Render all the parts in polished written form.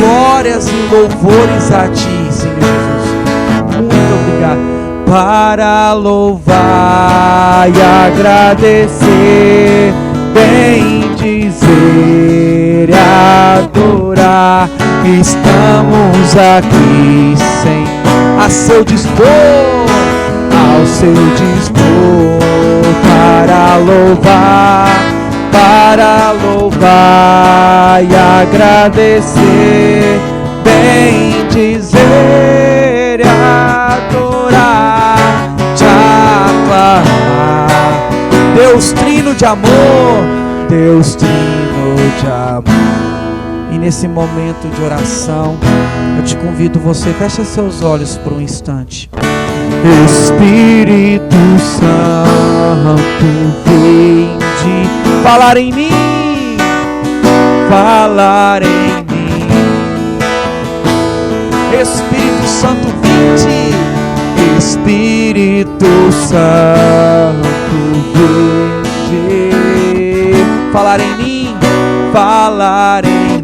glórias e louvores a Ti, Senhor Jesus. Muito obrigado. Para louvar e agradecer, bendizer e adorar, estamos aqui sem a seu dispor, ao seu dispor, para louvar e agradecer, bendizer e adorar, te aclamar. Deus trino de amor, Deus trino de amor. E nesse momento de oração, eu te convido, você fecha seus olhos por um instante. Espírito Santo, vinde falar em mim, falar em mim. Espírito Santo, vinde. Espírito Santo, vinde falar em mim, falar em mim.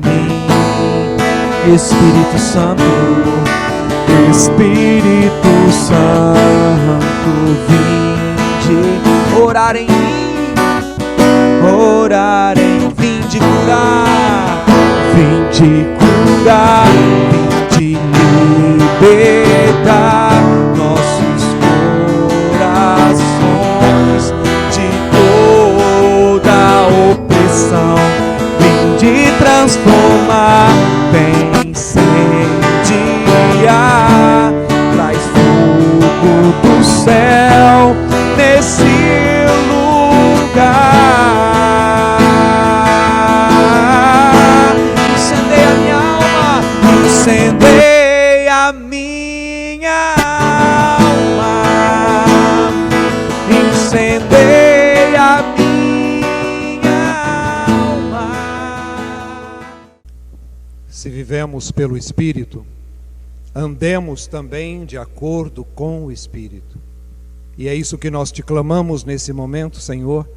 Espírito Santo, Espírito Santo, vinde orar em mim, vinde curar, vinde libertar nossos corações de toda opressão, vinde transformar, vem incendiar, traz fogo do céu nesse lugar. Incendeia minha alma, incendeia a minha alma, incendeia a minha alma. Se vivemos pelo Espírito, andemos também de acordo com o Espírito. E é isso que nós te clamamos nesse momento, Senhor,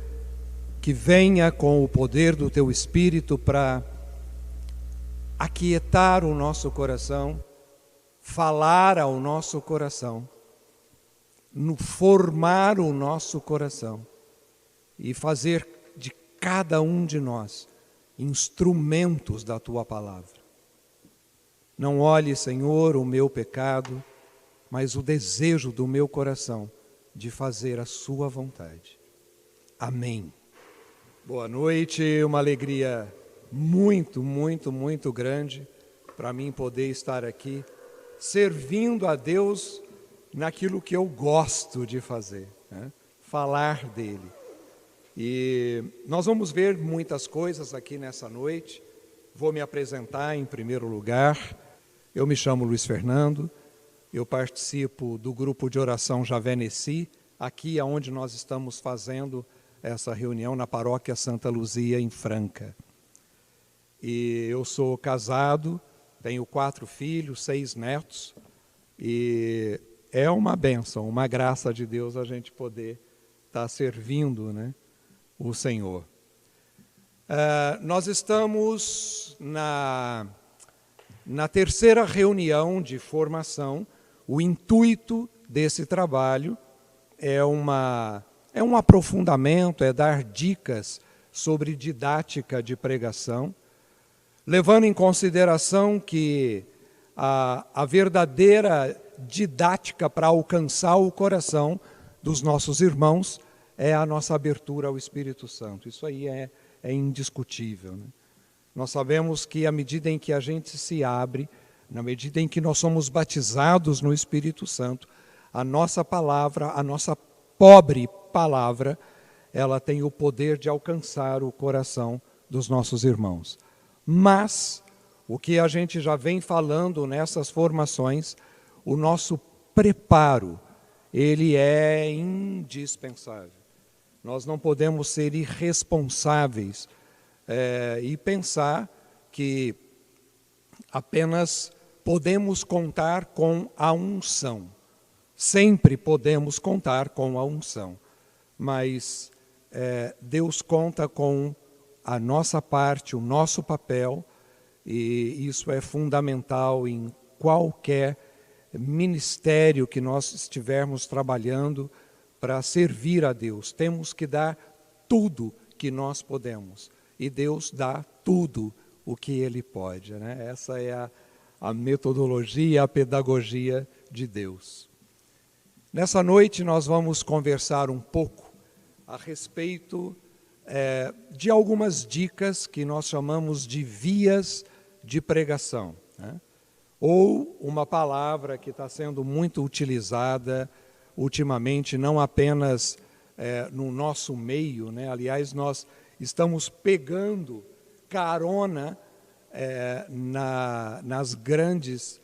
que venha com o poder do Teu Espírito para aquietar o nosso coração, falar ao nosso coração, formar o nosso coração e fazer de cada um de nós instrumentos da Tua palavra. Não olhe, Senhor, o meu pecado, mas o desejo do meu coração de fazer a sua vontade. Amém. Boa noite, uma alegria muito, muito, muito grande para mim poder estar aqui, servindo a Deus naquilo que eu gosto de fazer, né? Falar dele. E nós vamos ver muitas coisas aqui nessa noite. Vou me apresentar em primeiro lugar. Eu me chamo Luiz Fernando, eu participo do grupo de oração Javé Nessi, aqui onde nós estamos fazendo essa reunião na paróquia Santa Luzia, em Franca. E eu sou casado, tenho 4 filhos, 6 netos, e é uma bênção, uma graça de Deus a gente poder estar servindo, né, o Senhor. Nós estamos na terceira reunião de formação. O intuito desse trabalho é um aprofundamento, é dar dicas sobre didática de pregação, levando em consideração que a verdadeira didática para alcançar o coração dos nossos irmãos é a nossa abertura ao Espírito Santo. Isso aí é indiscutível, né? Nós sabemos que à medida em que a gente se abre, na medida em que nós somos batizados no Espírito Santo, a nossa palavra, a nossa pobre palavra, ela tem o poder de alcançar o coração dos nossos irmãos. Mas, o que a gente já vem falando nessas formações, o nosso preparo, ele é indispensável. Nós não podemos ser irresponsáveis e pensar que apenas podemos contar com a unção. Sempre podemos contar com a unção, mas Deus conta com a nossa parte, o nosso papel E isso é fundamental em qualquer ministério que nós estivermos trabalhando para servir a Deus. Temos que dar tudo que nós podemos. E Deus dá tudo o que Ele pode, né? Essa é a metodologia, a pedagogia de Deus. Nessa noite nós vamos conversar um pouco a respeito de algumas dicas que nós chamamos de vias de pregação, né? Ou uma palavra que está sendo muito utilizada ultimamente, não apenas no nosso meio, né? Aliás, nós estamos pegando carona nos grandes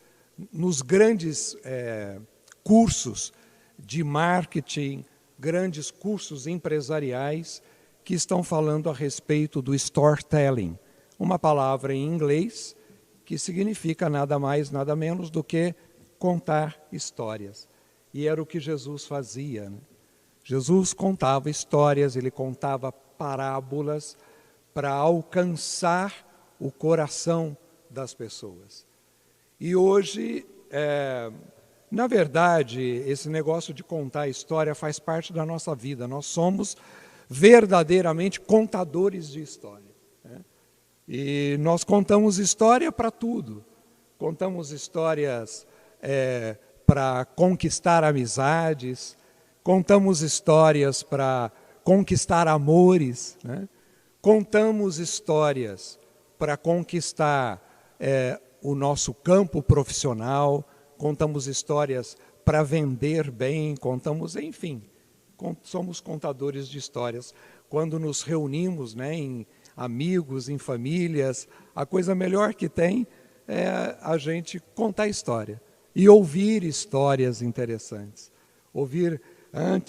cursos de marketing, grandes cursos empresariais que estão falando a respeito do storytelling, uma palavra em inglês que significa nada mais, nada menos do que contar histórias. E era o que Jesus fazia, né? Jesus contava histórias, ele contava parábolas para alcançar o coração das pessoas. E hoje, na verdade, esse negócio de contar história faz parte da nossa vida. Nós somos verdadeiramente contadores de história, né? E nós contamos história para tudo. Contamos histórias para conquistar amizades, contamos histórias para conquistar amores, né? Contamos histórias para conquistar o nosso campo profissional, contamos histórias para vender bem, enfim, somos contadores de histórias. Quando nos reunimos, né, em amigos, em famílias, a coisa melhor que tem é a gente contar história e ouvir histórias interessantes.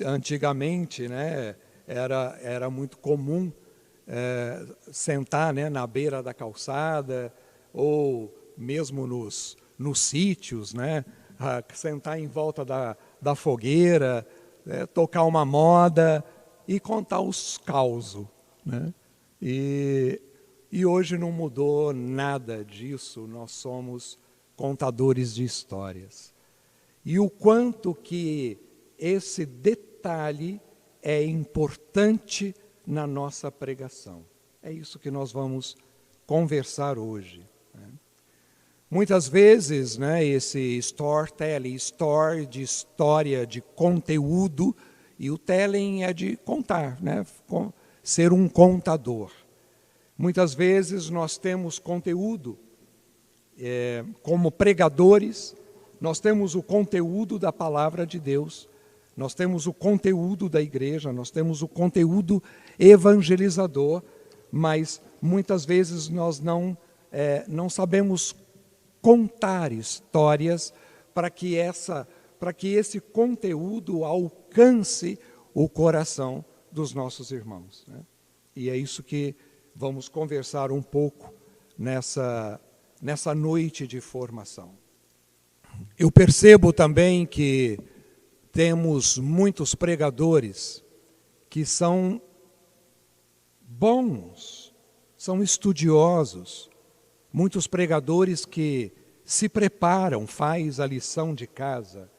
Antigamente, né, era muito comum sentar, né, na beira da calçada ou mesmo nos sítios, né, sentar em volta da fogueira, tocar uma moda e contar os causos, né? E hoje não mudou nada disso, nós somos contadores de histórias. E o quanto que esse detalhe é importante na nossa pregação. É isso que nós vamos conversar hoje, né? Muitas vezes, né, esse storytelling, story de história, de conteúdo, e o telling é de contar, né, ser um contador. Muitas vezes nós temos conteúdo como pregadores, nós temos o conteúdo da palavra de Deus, nós temos o conteúdo da igreja, nós temos o conteúdo evangelizador, mas muitas vezes nós não sabemos contar histórias para que esse conteúdo alcance o coração dos nossos irmãos, né? E é isso que vamos conversar um pouco nessa noite de formação. Eu percebo também que temos muitos pregadores que são bons, são estudiosos, muitos pregadores que se preparam, faz a lição de casa.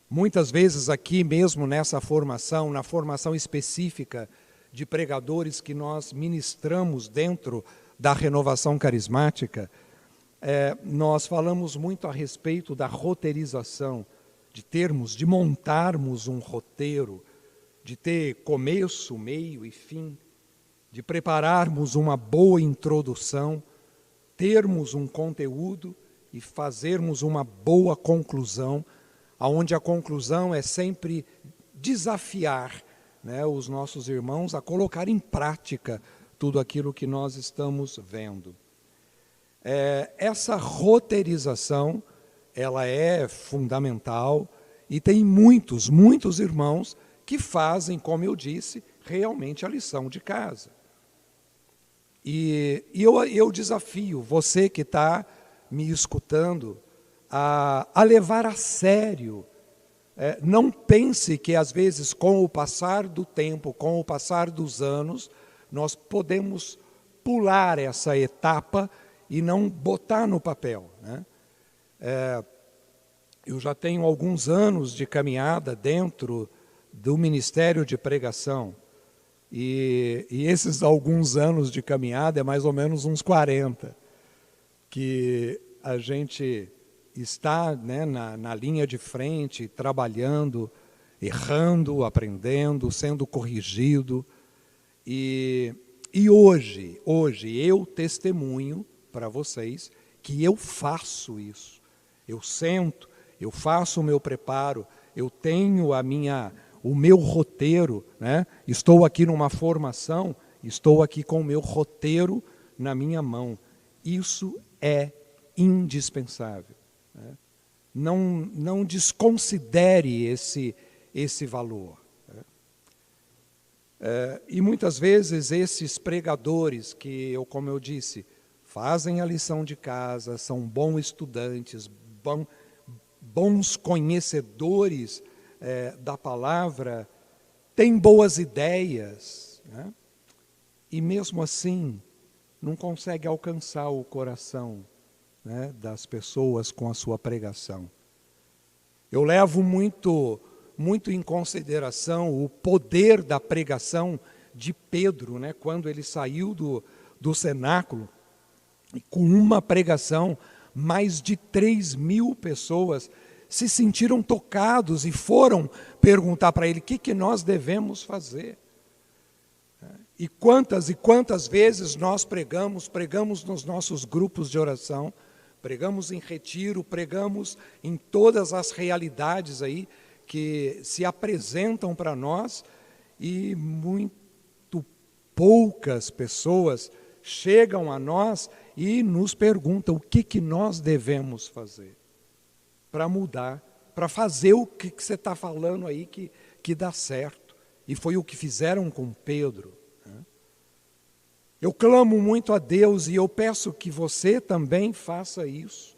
Muitas vezes aqui mesmo nessa formação, na formação específica de pregadores que nós ministramos dentro da renovação carismática, nós falamos muito a respeito da roteirização, de montarmos um roteiro, de ter começo, meio e fim, de prepararmos uma boa introdução, termos um conteúdo e fazermos uma boa conclusão, onde a conclusão é sempre desafiar, né, os nossos irmãos a colocar em prática tudo aquilo que nós estamos vendo. Essa roteirização, ela é fundamental e tem muitos irmãos que fazem, como eu disse, realmente a lição de casa. E eu desafio você que está me escutando a levar a sério. Não pense que, às vezes, com o passar do tempo, com o passar dos anos, nós podemos pular essa etapa e não botar no papel, né? Eu já tenho alguns anos de caminhada dentro do Ministério de Pregação, e esses alguns anos de caminhada é mais ou menos uns 40, que a gente está, né, na linha de frente, trabalhando, errando, aprendendo, sendo corrigido. E hoje eu testemunho para vocês que eu faço isso. Eu sento, eu faço o meu preparo, eu tenho o meu roteiro, né? Estou aqui numa formação, estou aqui com o meu roteiro na minha mão. Isso é indispensável, né? Não desconsidere esse valor. E muitas vezes esses pregadores que, como eu disse, fazem a lição de casa, são bons estudantes, bons conhecedores da palavra, têm boas ideias, né? E mesmo assim não consegue alcançar o coração, né, das pessoas com a sua pregação. Eu levo muito em consideração o poder da pregação de Pedro, né, quando ele saiu do cenáculo, e com uma pregação, mais de 3.000 pessoas se sentiram tocados e foram perguntar para ele o que nós devemos fazer. E quantas vezes nós pregamos nos nossos grupos de oração, pregamos em retiro, pregamos em todas as realidades aí que se apresentam para nós, e muito poucas pessoas chegam a nós e nos perguntam o que nós devemos fazer para mudar, para fazer o que você está falando aí que dá certo. E foi o que fizeram com Pedro, né? Eu clamo muito a Deus e eu peço que você também faça isso,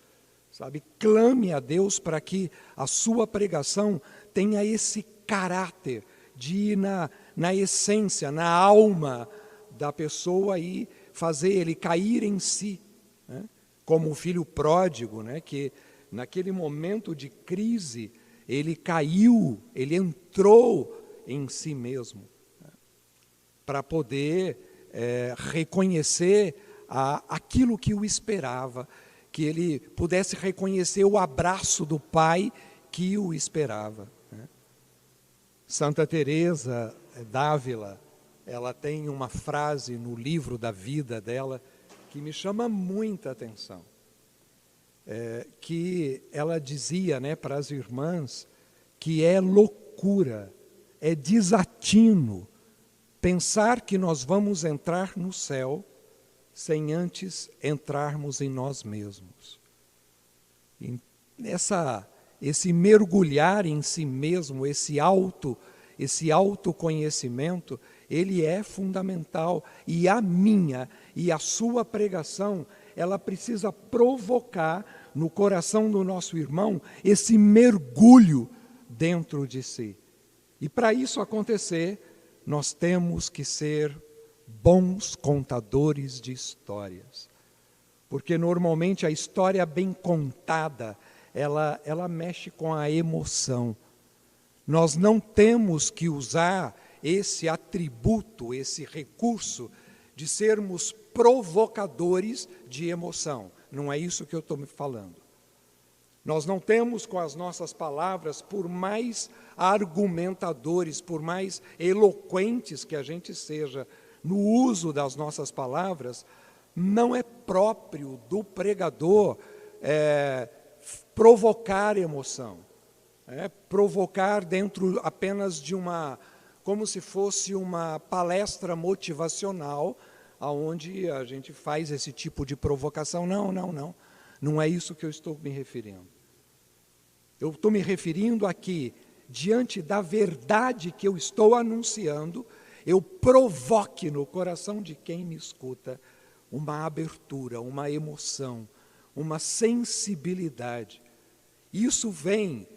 sabe? Clame a Deus para que a sua pregação tenha esse caráter de ir na essência, na alma da pessoa e fazer ele cair em si, né? Como o filho pródigo, né? Que naquele momento de crise ele caiu, ele entrou em si mesmo, né? Para poder reconhecer aquilo que o esperava, que ele pudesse reconhecer o abraço do Pai que o esperava, né? Santa Teresa d'Ávila, ela tem uma frase no livro da vida dela que me chama muita atenção, que ela dizia, né, para as irmãs, que é loucura, é desatino pensar que nós vamos entrar no céu sem antes entrarmos em nós mesmos. E esse mergulhar em si mesmo, esse autoconhecimento, ele é fundamental. E a minha e a sua pregação, ela precisa provocar no coração do nosso irmão esse mergulho dentro de si. E para isso acontecer, nós temos que ser bons contadores de histórias. Porque normalmente a história bem contada, ela mexe com a emoção. Nós não temos que usar esse atributo, esse recurso de sermos provocadores de emoção. Não é isso que eu estou me falando. Nós não temos com as nossas palavras, por mais argumentadores, por mais eloquentes que a gente seja no uso das nossas palavras, não é próprio do pregador provocar emoção, provocar dentro apenas de como se fosse uma palestra motivacional, onde a gente faz esse tipo de provocação. Não é isso que eu estou me referindo. Eu estou me referindo a que, diante da verdade que eu estou anunciando, eu provoque no coração de quem me escuta uma abertura, uma emoção, uma sensibilidade. Isso vem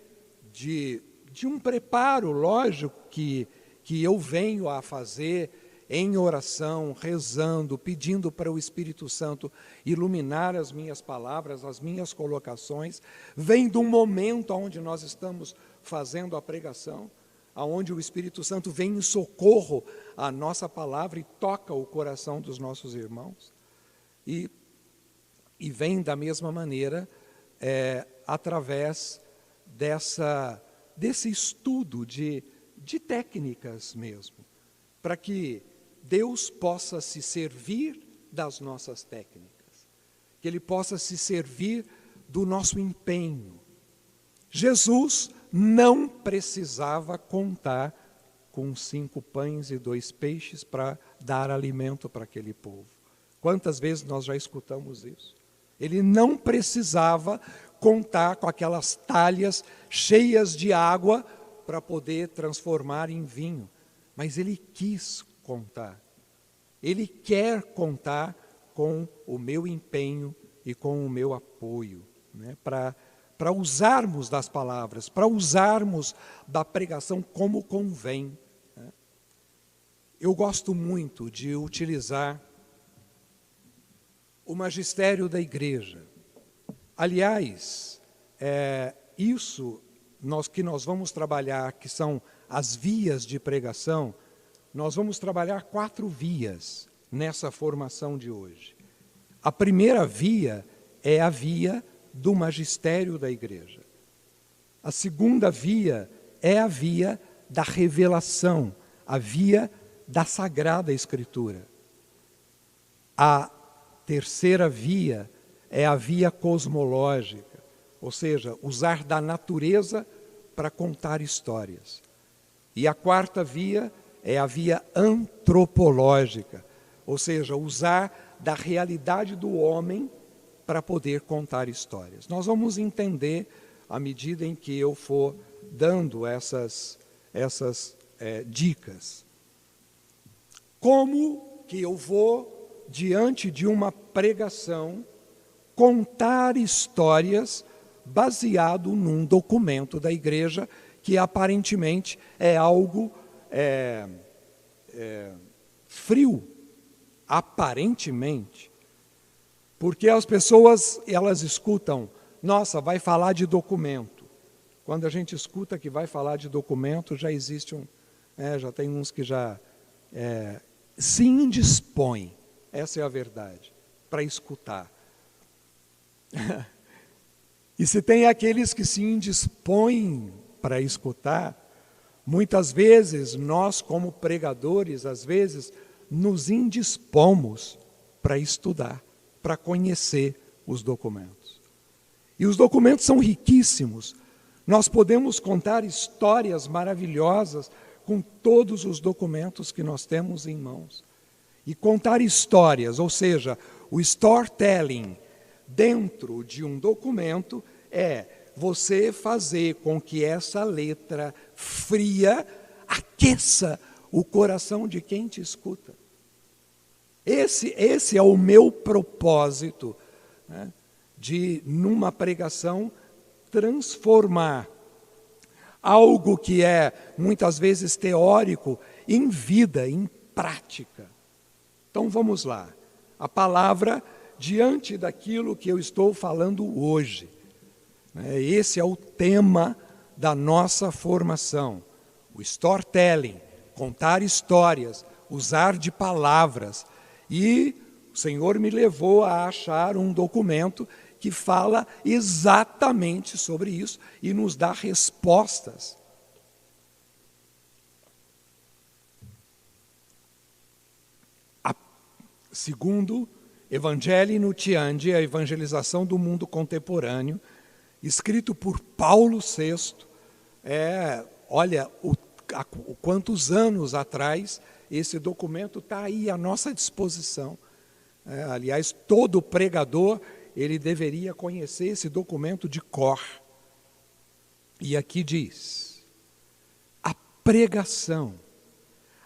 de um preparo, lógico, que eu venho a fazer em oração, rezando, pedindo para o Espírito Santo iluminar as minhas palavras, as minhas colocações, vem do momento onde nós estamos fazendo a pregação, aonde o Espírito Santo vem em socorro à nossa palavra e toca o coração dos nossos irmãos. E vem da mesma maneira, através desse estudo de técnicas mesmo, para que Deus possa se servir das nossas técnicas, que Ele possa se servir do nosso empenho. Jesus não precisava contar com 5 pães e 2 peixes para dar alimento para aquele povo. Quantas vezes nós já escutamos isso? Ele não precisava contar com aquelas talhas cheias de água para poder transformar em vinho, mas Ele quis contar. Ele quer contar com o meu empenho e com o meu apoio, né, para usarmos das palavras, para usarmos da pregação como convém. Né. Eu gosto muito de utilizar o magistério da igreja. Aliás, isso que nós vamos trabalhar, que são as vias de pregação, nós vamos trabalhar 4 vias nessa formação de hoje. A primeira via é a via do magistério da igreja. A segunda via é a via da revelação, a via da Sagrada Escritura. A terceira via é a via cosmológica, ou seja, usar da natureza para contar histórias. E a quarta via é a via antropológica, ou seja, usar da realidade do homem para poder contar histórias. Nós vamos entender à medida em que eu for dando essas dicas. Como que eu vou, diante de uma pregação, contar histórias baseado num documento da igreja que aparentemente é algo frio, aparentemente, porque as pessoas, elas escutam, nossa, vai falar de documento. Quando a gente escuta que vai falar de documento, já existe já tem uns que já se indispõem, essa é a verdade, para escutar. E se tem aqueles que se indispõem para escutar, muitas vezes nós, como pregadores, às vezes nos indispomos para estudar, para conhecer os documentos. E os documentos são riquíssimos. Nós podemos contar histórias maravilhosas com todos os documentos que nós temos em mãos. E contar histórias, ou seja, o storytelling dentro de um documento é você fazer com que essa letra fria aqueça o coração de quem te escuta. Esse é o meu propósito, né, de, numa pregação, transformar algo que é, muitas vezes, teórico, em vida, em prática. Então, vamos lá. A palavra diante daquilo que eu estou falando hoje. Esse é o tema da nossa formação. O storytelling, contar histórias, usar de palavras. E o Senhor me levou a achar um documento que fala exatamente sobre isso e nos dá respostas. Segundo Evangelii Nuntiandi, a evangelização do mundo contemporâneo, escrito por Paulo VI, olha, quantos anos atrás esse documento está aí à nossa disposição. Aliás, todo pregador, ele deveria conhecer esse documento de cor. E aqui diz, a pregação,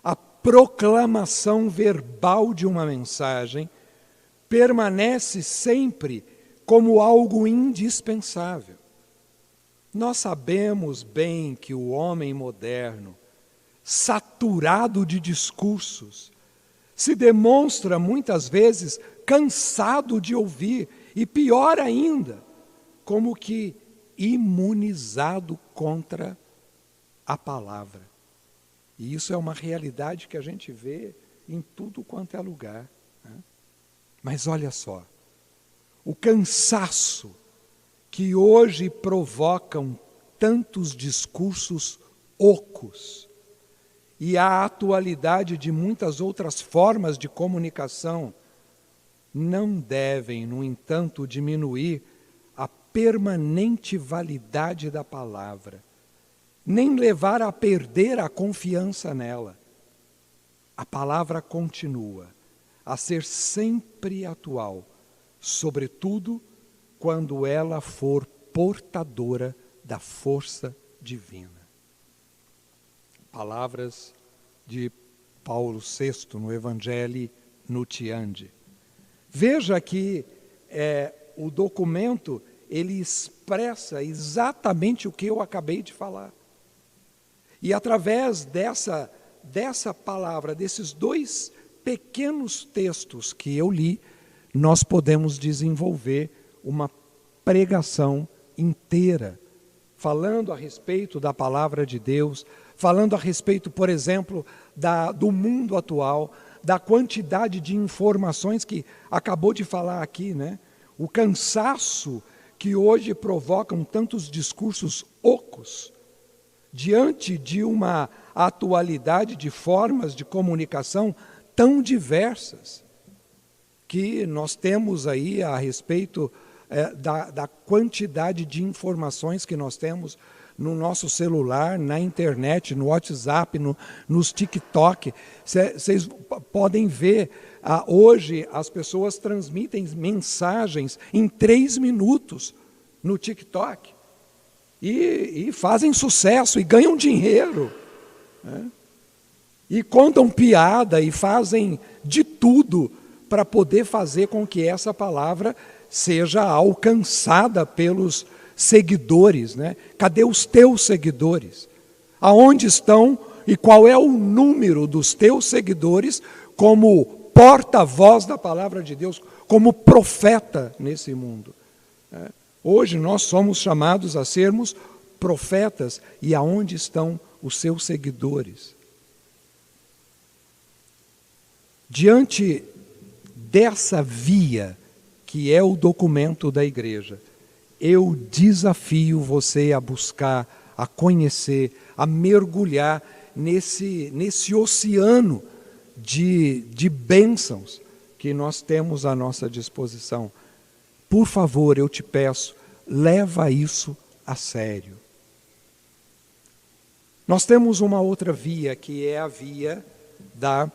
a proclamação verbal de uma mensagem permanece sempre como algo indispensável. Nós sabemos bem que o homem moderno, saturado de discursos, se demonstra muitas vezes cansado de ouvir e, pior ainda, como que imunizado contra a palavra. E isso é uma realidade que a gente vê em tudo quanto é lugar, né? Mas olha só, o cansaço que hoje provocam tantos discursos ocos e a atualidade de muitas outras formas de comunicação não devem, no entanto, diminuir a permanente validade da palavra, nem levar a perder a confiança nela. A palavra continua a ser sempre atual, sobretudo quando ela for portadora da força divina. Palavras de Paulo VI no Evangelii Nuntiandi. Veja que o documento, ele expressa exatamente o que eu acabei de falar. E através dessa palavra, desses dois pequenos textos que eu li, nós podemos desenvolver uma pregação inteira, falando a respeito da palavra de Deus, falando a respeito, por exemplo, do mundo atual, da quantidade de informações que acabou de falar aqui, né? O cansaço que hoje provocam tantos discursos ocos, diante de uma atualidade de formas de comunicação tão diversas, que nós temos aí a respeito da quantidade de informações que nós temos no nosso celular, na internet, no WhatsApp, nos TikTok. Vocês podem ver, hoje as pessoas transmitem mensagens em 3 minutos no TikTok. E fazem sucesso e ganham dinheiro, né? E contam piada e fazem de tudo para poder fazer com que essa palavra seja alcançada pelos seguidores, né? Cadê os teus seguidores? Aonde estão e qual é o número dos teus seguidores como porta-voz da palavra de Deus, como profeta nesse mundo, né? Hoje nós somos chamados a sermos profetas, e aonde estão os seus seguidores? Diante dessa via que é o documento da igreja, eu desafio você a buscar, a conhecer, a mergulhar nesse oceano de bênçãos que nós temos à nossa disposição. Por favor, eu te peço, leva isso a sério. Nós temos uma outra via, que é a via da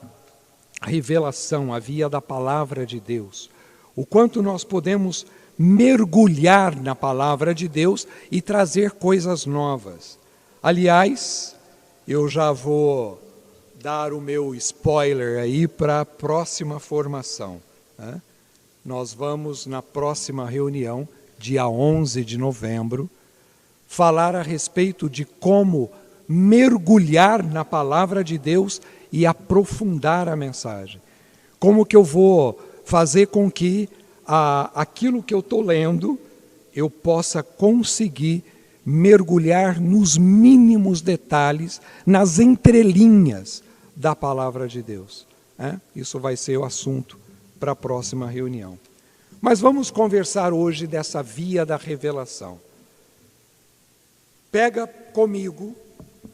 revelação, a via da palavra de Deus. O quanto nós podemos mergulhar na palavra de Deus e trazer coisas novas. Aliás, eu já vou dar o meu spoiler aí para a próxima formação, né? Nós vamos, na próxima reunião, dia 11 de novembro, falar a respeito de como mergulhar na palavra de Deus e aprofundar a mensagem. Como que eu vou fazer com que aquilo que eu estou lendo, eu possa conseguir mergulhar nos mínimos detalhes, nas entrelinhas da palavra de Deus, né? Isso vai ser o assunto para a próxima reunião. Mas vamos conversar hoje dessa via da revelação. Pega comigo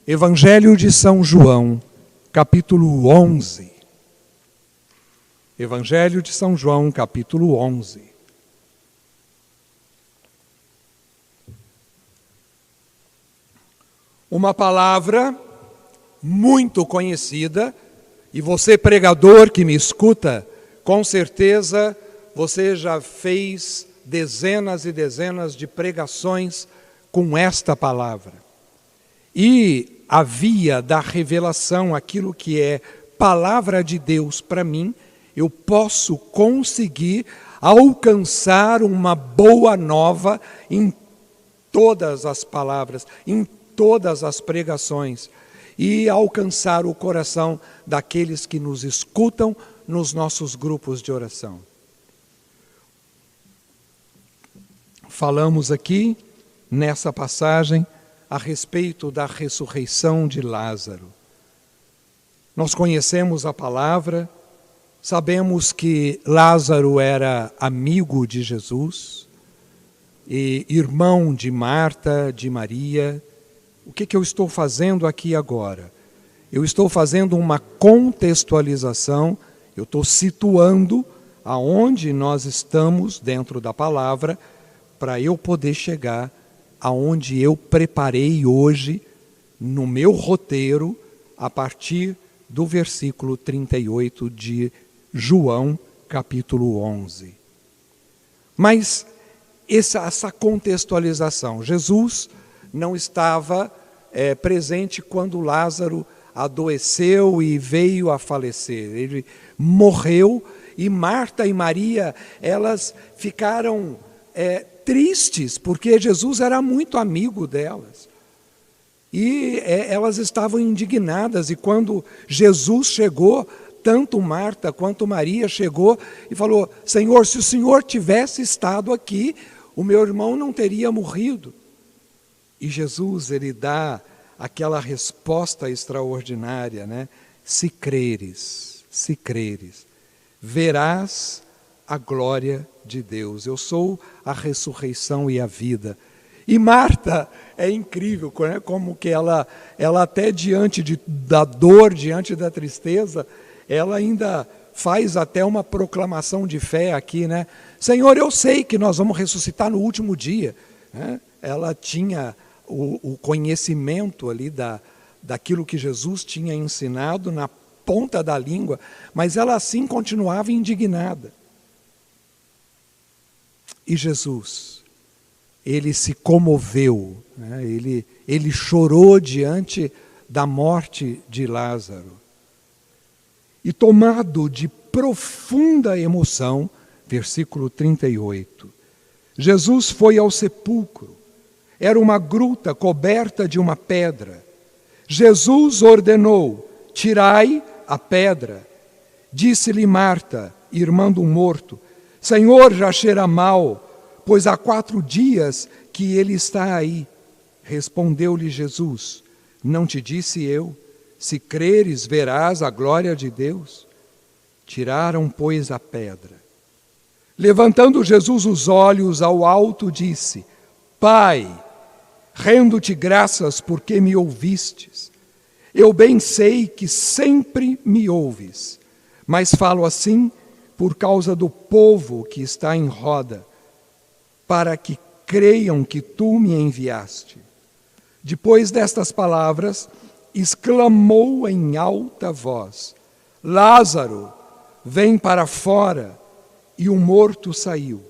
Evangelho de São João, capítulo 11. Evangelho de São João, capítulo 11. Uma palavra muito conhecida, e você, pregador que me escuta, com certeza você já fez dezenas e dezenas de pregações com esta palavra. E a via da revelação, aquilo que é palavra de Deus para mim, eu posso conseguir alcançar uma boa nova em todas as palavras, em todas as pregações, e alcançar o coração daqueles que nos escutam nos nossos grupos de oração. Falamos aqui, nessa passagem, a respeito da ressurreição de Lázaro. Nós conhecemos a palavra, sabemos que Lázaro era amigo de Jesus, e irmão de Marta, de Maria. O que eu estou fazendo aqui agora? Eu estou fazendo uma contextualização, eu estou situando aonde nós estamos dentro da palavra, para eu poder chegar aonde eu preparei hoje, no meu roteiro, a partir do versículo 38 de João, capítulo 11. Mas essa contextualização, Jesus não estava presente quando Lázaro adoeceu e veio a falecer. Ele morreu e Marta e Maria, elas ficaram tristes, porque Jesus era muito amigo delas. E elas estavam indignadas, e quando Jesus chegou, tanto Marta quanto Maria chegou e falou: Senhor, se o Senhor tivesse estado aqui, o meu irmão não teria morrido. E Jesus, ele dá aquela resposta extraordinária, né? Se creres, verás a glória de Deus. Eu sou a ressurreição e a vida. E Marta é incrível, né? Como que ela até diante da dor, diante da tristeza, ela ainda faz até uma proclamação de fé aqui, né? Senhor, eu sei que nós vamos ressuscitar no último dia, né? Ela tinha o conhecimento ali daquilo que Jesus tinha ensinado na ponta da língua, mas ela assim continuava indignada. E Jesus, ele se comoveu, né? Ele chorou diante da morte de Lázaro. E tomado de profunda emoção, versículo 38, Jesus foi ao sepulcro. Era uma gruta coberta de uma pedra. Jesus ordenou: tirai a pedra. Disse-lhe Marta, irmã do morto: Senhor, já cheira mal, pois há 4 dias que ele está aí. Respondeu-lhe Jesus: não te disse eu, se creres, verás a glória de Deus? Tiraram, pois, a pedra. Levantando Jesus os olhos ao alto, disse: Pai, rendo-te graças porque me ouvistes. Eu bem sei que sempre me ouves, mas falo assim por causa do povo que está em roda, para que creiam que tu me enviaste. Depois destas palavras, exclamou em alta voz: Lázaro, vem para fora. E o morto saiu,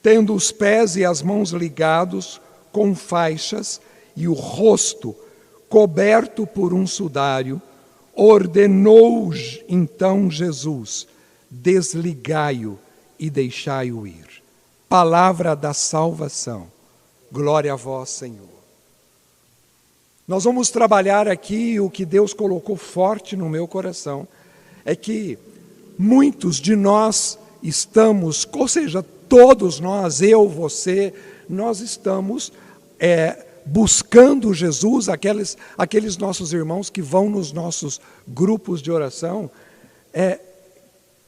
tendo os pés e as mãos ligados com faixas e o rosto coberto por um sudário. Ordenou então Jesus: desligai-o e deixai-o ir. Palavra da salvação. Glória a vós, Senhor. Nós vamos trabalhar aqui o que Deus colocou forte no meu coração, é que muitos de nós estamos, ou seja, todos nós, eu, você, nós estamos buscando Jesus, aqueles nossos irmãos que vão nos nossos grupos de oração,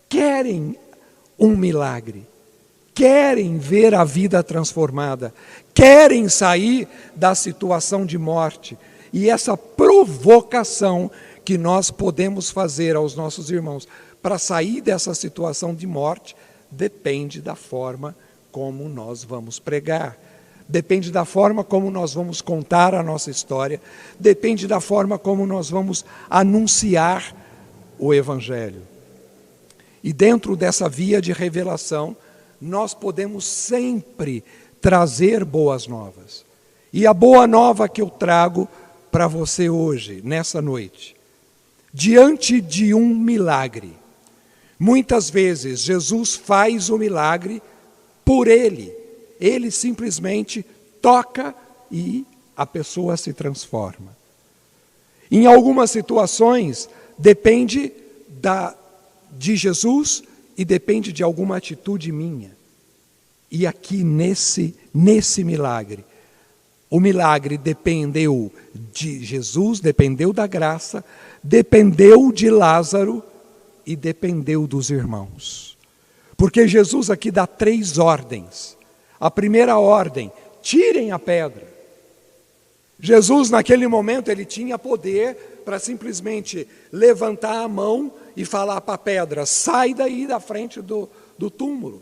querem um milagre, querem ver a vida transformada, querem sair da situação de morte. E essa provocação que nós podemos fazer aos nossos irmãos para sair dessa situação de morte depende da forma como nós vamos pregar, depende da forma como nós vamos contar a nossa história, depende da forma como nós vamos anunciar o Evangelho. E dentro dessa via de revelação, nós podemos sempre trazer boas novas. E a boa nova que eu trago para você hoje, nessa noite, diante de um milagre. Muitas vezes Jesus faz o milagre por ele. Ele simplesmente toca e a pessoa se transforma. Em algumas situações, depende de Jesus e depende de alguma atitude minha. E aqui nesse milagre, o milagre dependeu de Jesus, dependeu da graça, dependeu de Lázaro e dependeu dos irmãos. Porque Jesus aqui dá 3 ordens. A primeira ordem, tirem a pedra. Jesus naquele momento ele tinha poder para simplesmente levantar a mão e falar para a pedra, sai daí da frente do túmulo.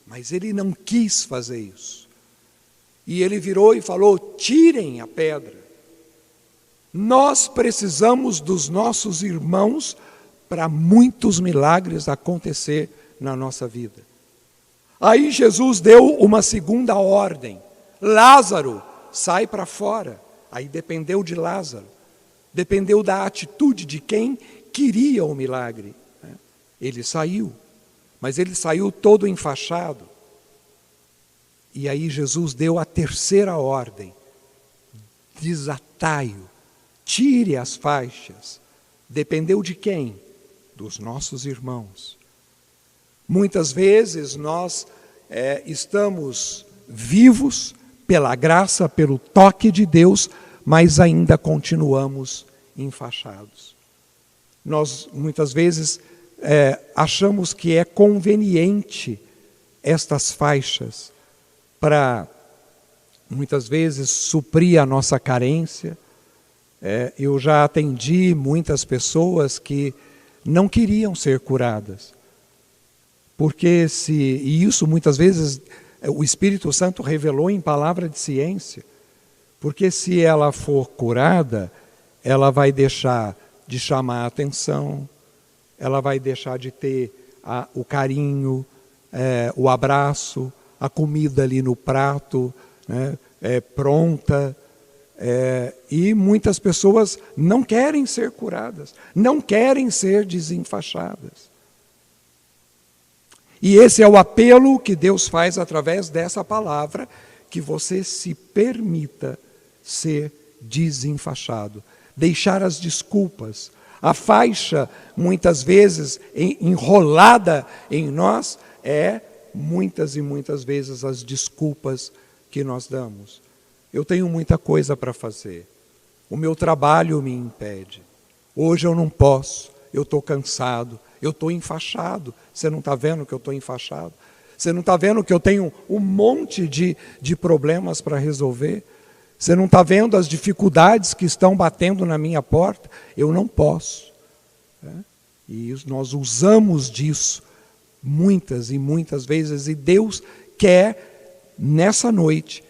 Mas ele não quis fazer isso. E ele virou e falou, tirem a pedra. Nós precisamos dos nossos irmãos para muitos milagres acontecer na nossa vida. Aí Jesus deu uma segunda ordem. Lázaro, sai para fora. Aí dependeu de Lázaro. Dependeu da atitude de quem queria o milagre. Ele saiu, mas ele saiu todo enfaixado. E aí Jesus deu a terceira ordem. Desatai-o, tire as faixas. Dependeu de quem? Dos nossos irmãos. Muitas vezes nós estamos vivos pela graça, pelo toque de Deus, mas ainda continuamos enfaixados. Nós muitas vezes achamos que é conveniente estas faixas para, muitas vezes, suprir a nossa carência. Eu já atendi muitas pessoas que não queriam ser curadas. E isso muitas vezes o Espírito Santo revelou em palavra de ciência. Porque se ela for curada, ela vai deixar de chamar a atenção, ela vai deixar de ter o carinho, o abraço, a comida ali no prato, né, pronta. E muitas pessoas não querem ser curadas, não querem ser desenfaixadas. E esse é o apelo que Deus faz através dessa palavra, que você se permita ser desenfaixado, deixar as desculpas. A faixa, muitas vezes, enrolada em nós, muitas e muitas vezes as desculpas que nós damos. Eu tenho muita coisa para fazer. O meu trabalho me impede. Hoje eu não posso, eu estou cansado, eu estou enfaixado. Você não está vendo que eu estou enfaixado? Você não está vendo que eu tenho um monte de problemas para resolver? Você não está vendo as dificuldades que estão batendo na minha porta? Eu não posso. E nós usamos disso muitas e muitas vezes. E Deus quer, nessa noite,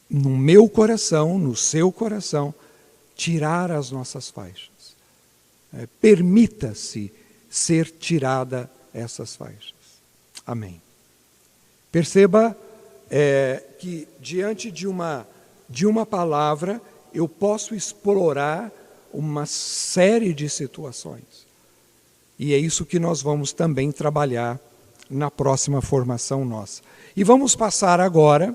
no meu coração, no seu coração, tirar as nossas faixas. Permita-se ser tirada essas faixas. Amém. Perceba que diante de uma palavra eu posso explorar uma série de situações. E é isso que nós vamos também trabalhar na próxima formação nossa. E vamos passar agora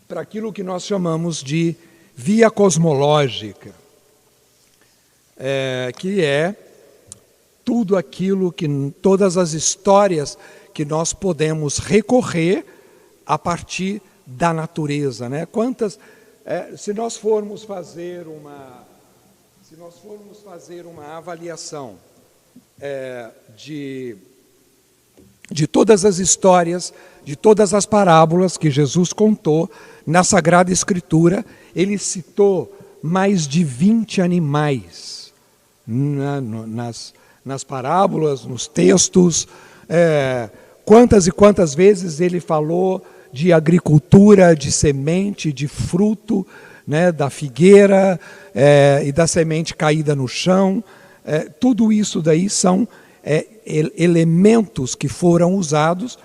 para aquilo que nós chamamos de via cosmológica, que é tudo aquilo todas as histórias que nós podemos recorrer a partir da natureza, né? Se nós formos fazer uma avaliação de todas as histórias, de todas as parábolas que Jesus contou na Sagrada Escritura, ele citou mais de 20 animais nas parábolas, nos textos. Quantas e quantas vezes ele falou de agricultura, de semente, de fruto, né, da figueira e da semente caída no chão. Tudo isso daí são elementos que foram usados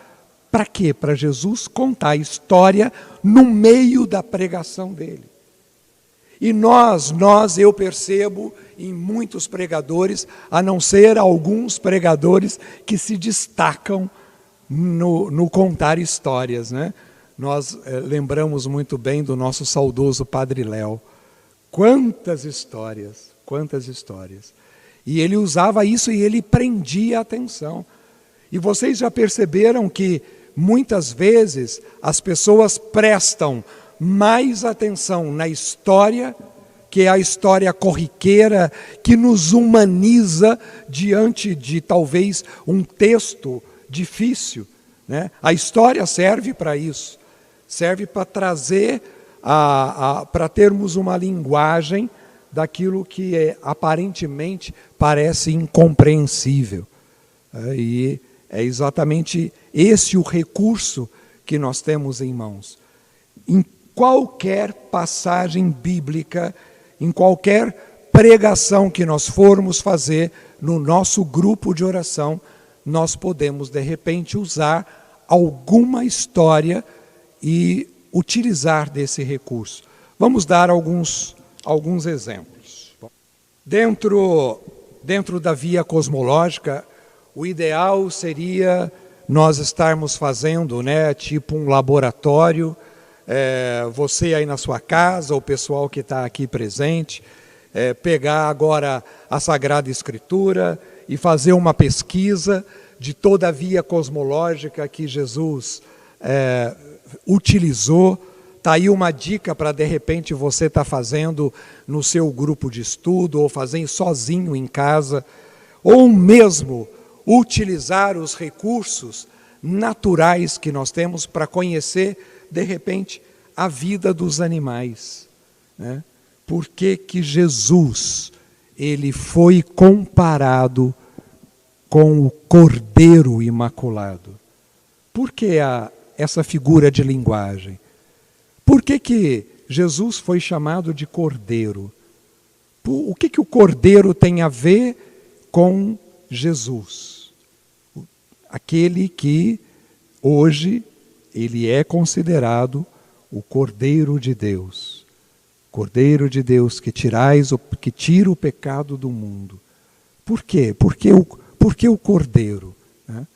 para quê? Para Jesus contar a história no meio da pregação dele. E eu percebo em muitos pregadores, a não ser alguns pregadores que se destacam no contar histórias, né? Nós lembramos muito bem do nosso saudoso Padre Léo. Quantas histórias, quantas histórias. E ele usava isso e ele prendia a atenção. E vocês já perceberam que muitas vezes as pessoas prestam mais atenção na história, que é a história corriqueira, que nos humaniza diante de talvez um texto difícil, né? A história serve para isso, serve para trazer, para termos uma linguagem daquilo que aparentemente parece incompreensível. E é exatamente esse o recurso que nós temos em mãos. Em qualquer passagem bíblica, em qualquer pregação que nós formos fazer no nosso grupo de oração, nós podemos, de repente, usar alguma história e utilizar desse recurso. Vamos dar alguns exemplos. Dentro da via cosmológica, o ideal seria nós estarmos fazendo, né, tipo um laboratório, você aí na sua casa, o pessoal que está aqui presente, pegar agora a Sagrada Escritura e fazer uma pesquisa de toda a via cosmológica que Jesus utilizou. Está aí uma dica para, de repente, você estar fazendo no seu grupo de estudo, ou fazendo sozinho em casa, ou mesmo utilizar os recursos naturais que nós temos para conhecer, de repente, a vida dos animais, né? Por que Jesus, ele foi comparado com o Cordeiro Imaculado? Por que essa figura de linguagem? Por que Jesus foi chamado de Cordeiro? O que o Cordeiro tem a ver com Jesus? Aquele que hoje ele é considerado o Cordeiro de Deus. Cordeiro de Deus que tira o pecado do mundo. Por quê? Por que o Cordeiro? Né?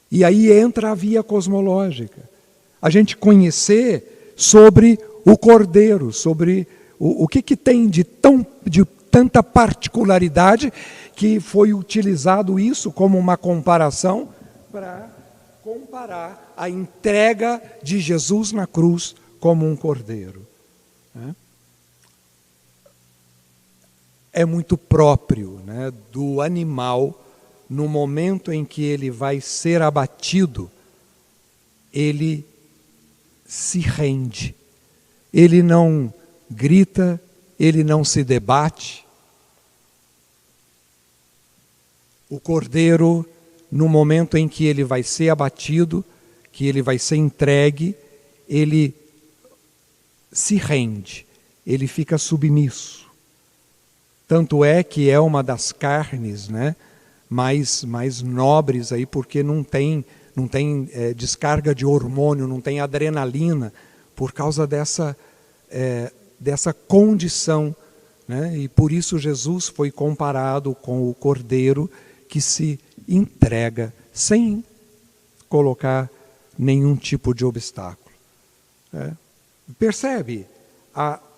E aí entra a via cosmológica. A gente conhecer sobre o Cordeiro, sobre o que tem de tanta particularidade que foi utilizado isso como uma comparação para comparar a entrega de Jesus na cruz como um cordeiro. É muito próprio, né, do animal, no momento em que ele vai ser abatido, ele se rende. Ele não grita, ele não se debate. O cordeiro, no momento em que ele vai ser abatido, que ele vai ser entregue, ele se rende, ele fica submisso. Tanto é que é uma das carnes, né, mais nobres aí, porque não tem descarga de hormônio, não tem adrenalina, por causa dessa condição, né? E por isso Jesus foi comparado com o cordeiro que se entrega sem colocar nenhum tipo de obstáculo. Percebe?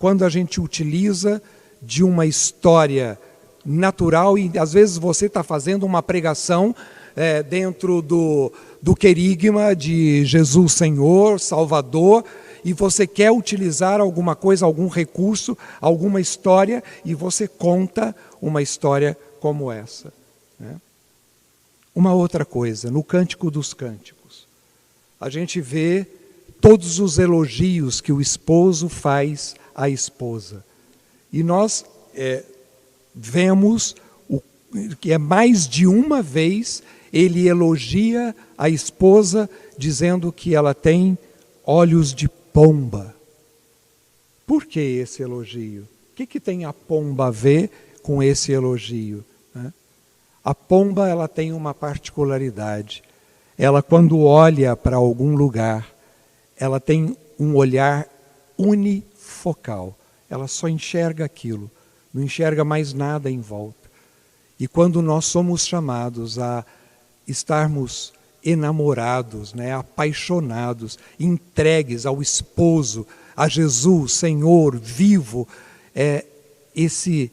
Quando a gente utiliza de uma história natural, e às vezes você está fazendo uma pregação dentro do querigma de Jesus Senhor, Salvador, e você quer utilizar alguma coisa, algum recurso, alguma história, e você conta uma história como essa. Uma outra coisa, no Cântico dos Cânticos, a gente vê todos os elogios que o esposo faz à esposa. E nós vemos que mais de uma vez ele elogia a esposa, dizendo que ela tem olhos de pomba. Por que esse elogio? O que tem a pomba a ver com esse elogio? A pomba, ela tem uma particularidade. Ela, quando olha para algum lugar, ela tem um olhar unifocal. Ela só enxerga aquilo, não enxerga mais nada em volta. E quando nós somos chamados a estarmos enamorados, né, apaixonados, entregues ao esposo, a Jesus, Senhor, vivo, esse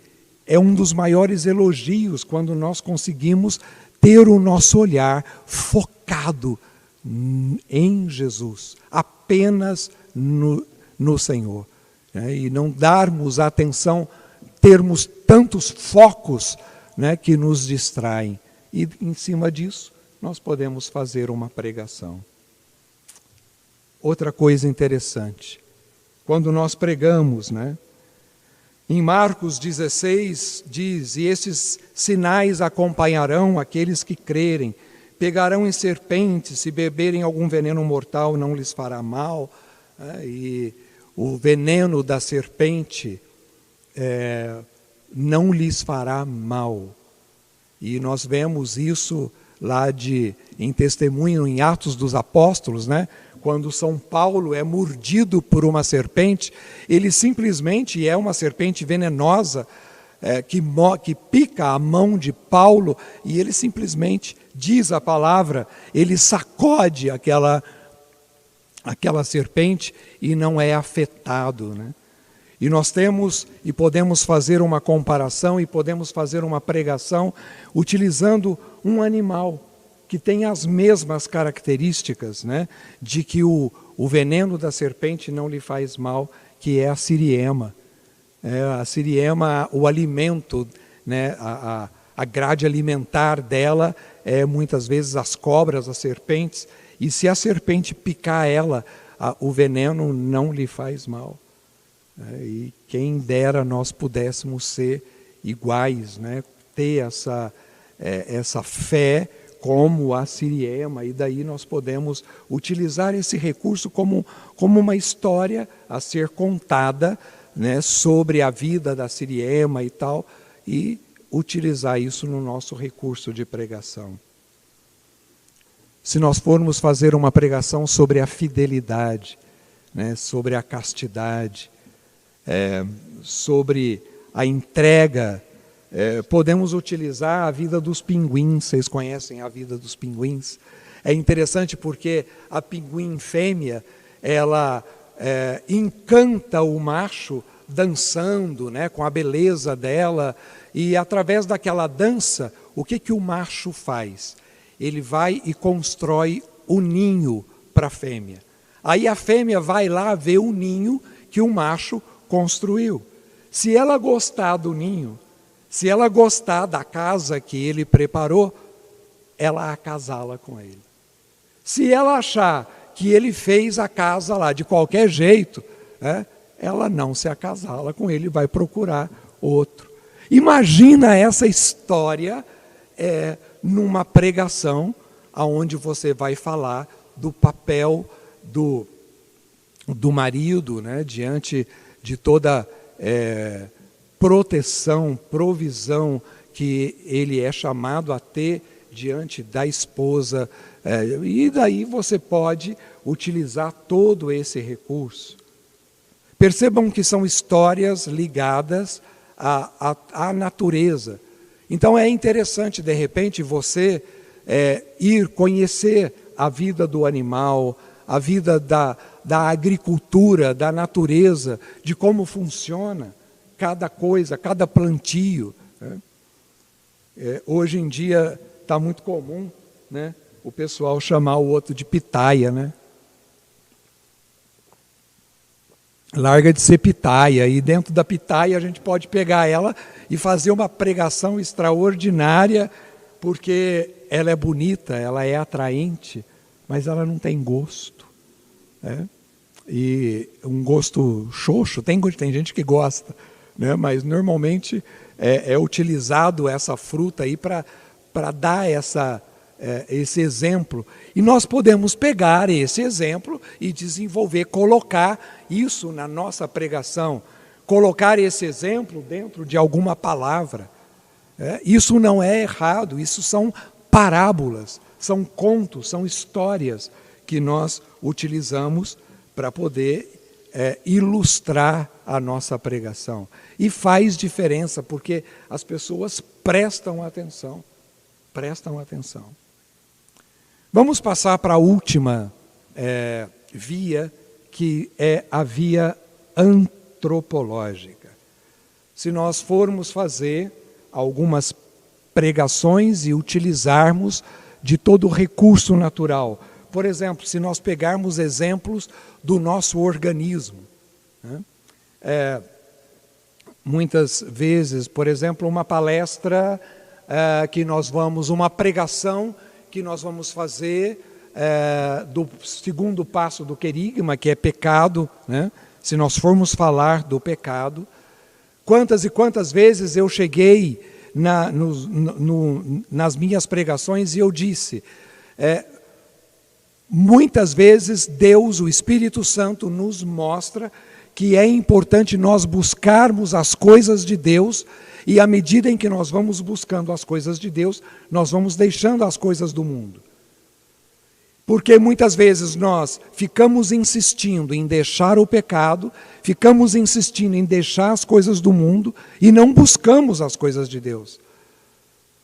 é um dos maiores elogios quando nós conseguimos ter o nosso olhar focado em Jesus, apenas no Senhor, né? E não darmos atenção, termos tantos focos, né, que nos distraem. E em cima disso, nós podemos fazer uma pregação. Outra coisa interessante, quando nós pregamos, né, em Marcos 16 diz: e esses sinais acompanharão aqueles que crerem, pegarão em serpentes, se beberem algum veneno mortal não lhes fará mal, né? E o veneno da serpente não lhes fará mal. E nós vemos isso lá em testemunho em Atos dos Apóstolos, né? Quando São Paulo é mordido por uma serpente, ele simplesmente, é uma serpente venenosa, que pica a mão de Paulo, e ele simplesmente diz a palavra, ele sacode aquela serpente e não é afetado, né? E nós temos e podemos fazer uma comparação e podemos fazer uma pregação utilizando um animal que tem as mesmas características, né, de que o veneno da serpente não lhe faz mal, que é a siriema. A siriema, o alimento, né, a grade alimentar dela é muitas vezes as cobras, as serpentes, e se a serpente picar ela, o veneno não lhe faz mal. E quem dera nós pudéssemos ser iguais, né, ter essa fé como a siriema, e daí nós podemos utilizar esse recurso como uma história a ser contada, né, sobre a vida da siriema e tal, e utilizar isso no nosso recurso de pregação. Se nós formos fazer uma pregação sobre a fidelidade, né, sobre a castidade, sobre a entrega, podemos utilizar a vida dos pinguins. Vocês conhecem a vida dos pinguins? É interessante porque a pinguim fêmea, ela encanta o macho dançando, né, com a beleza dela, e através daquela dança, o que o macho faz? Ele vai e constrói o ninho para a fêmea. Aí a fêmea vai lá ver o ninho que o macho construiu. Se ela gostar do ninho, se ela gostar da casa que ele preparou, ela acasala com ele. Se ela achar que ele fez a casa lá de qualquer jeito, ela não se acasala com ele, vai procurar outro. Imagina essa história numa pregação onde você vai falar do papel do marido, né, diante de toda proteção, provisão que ele é chamado a ter diante da esposa, e daí você pode utilizar todo esse recurso. Percebam que são histórias ligadas à natureza. Então é interessante, de repente, você ir conhecer a vida do animal, a vida da agricultura, da natureza, de como funciona cada coisa, cada plantio, né? Hoje em dia está muito comum, né, o pessoal chamar o outro de pitaia, né? Larga de ser pitaia, e dentro da pitaia a gente pode pegar ela e fazer uma pregação extraordinária, porque ela é bonita, ela é atraente, mas ela não tem gosto, né? E um gosto xoxo, tem gente que gosta, né? Mas normalmente é utilizado essa fruta aí para dar esse exemplo. E nós podemos pegar esse exemplo e desenvolver, colocar isso na nossa pregação, colocar esse exemplo dentro de alguma palavra. Isso não é errado, isso são parábolas, são contos, são histórias que nós utilizamos para poder ilustrar a nossa pregação. E faz diferença, porque as pessoas prestam atenção. Prestam atenção. Vamos passar para a última via, que é a via antropológica. se nós formos fazer algumas pregações e utilizarmos de todo o recurso natural. Por exemplo, se nós pegarmos exemplos do nosso organismo, né? Muitas vezes, por exemplo, uma palestra que nós vamos, uma pregação que nós vamos fazer do segundo passo do querigma, que é pecado, né? Se nós formos falar do pecado, quantas e quantas vezes eu cheguei nas minhas pregações e eu disse, muitas vezes Deus, o Espírito Santo, nos mostra que é importante nós buscarmos as coisas de Deus, e à medida em que nós vamos buscando as coisas de Deus, nós vamos deixando as coisas do mundo. Porque muitas vezes nós ficamos insistindo em deixar o pecado, ficamos insistindo em deixar as coisas do mundo e não buscamos as coisas de Deus.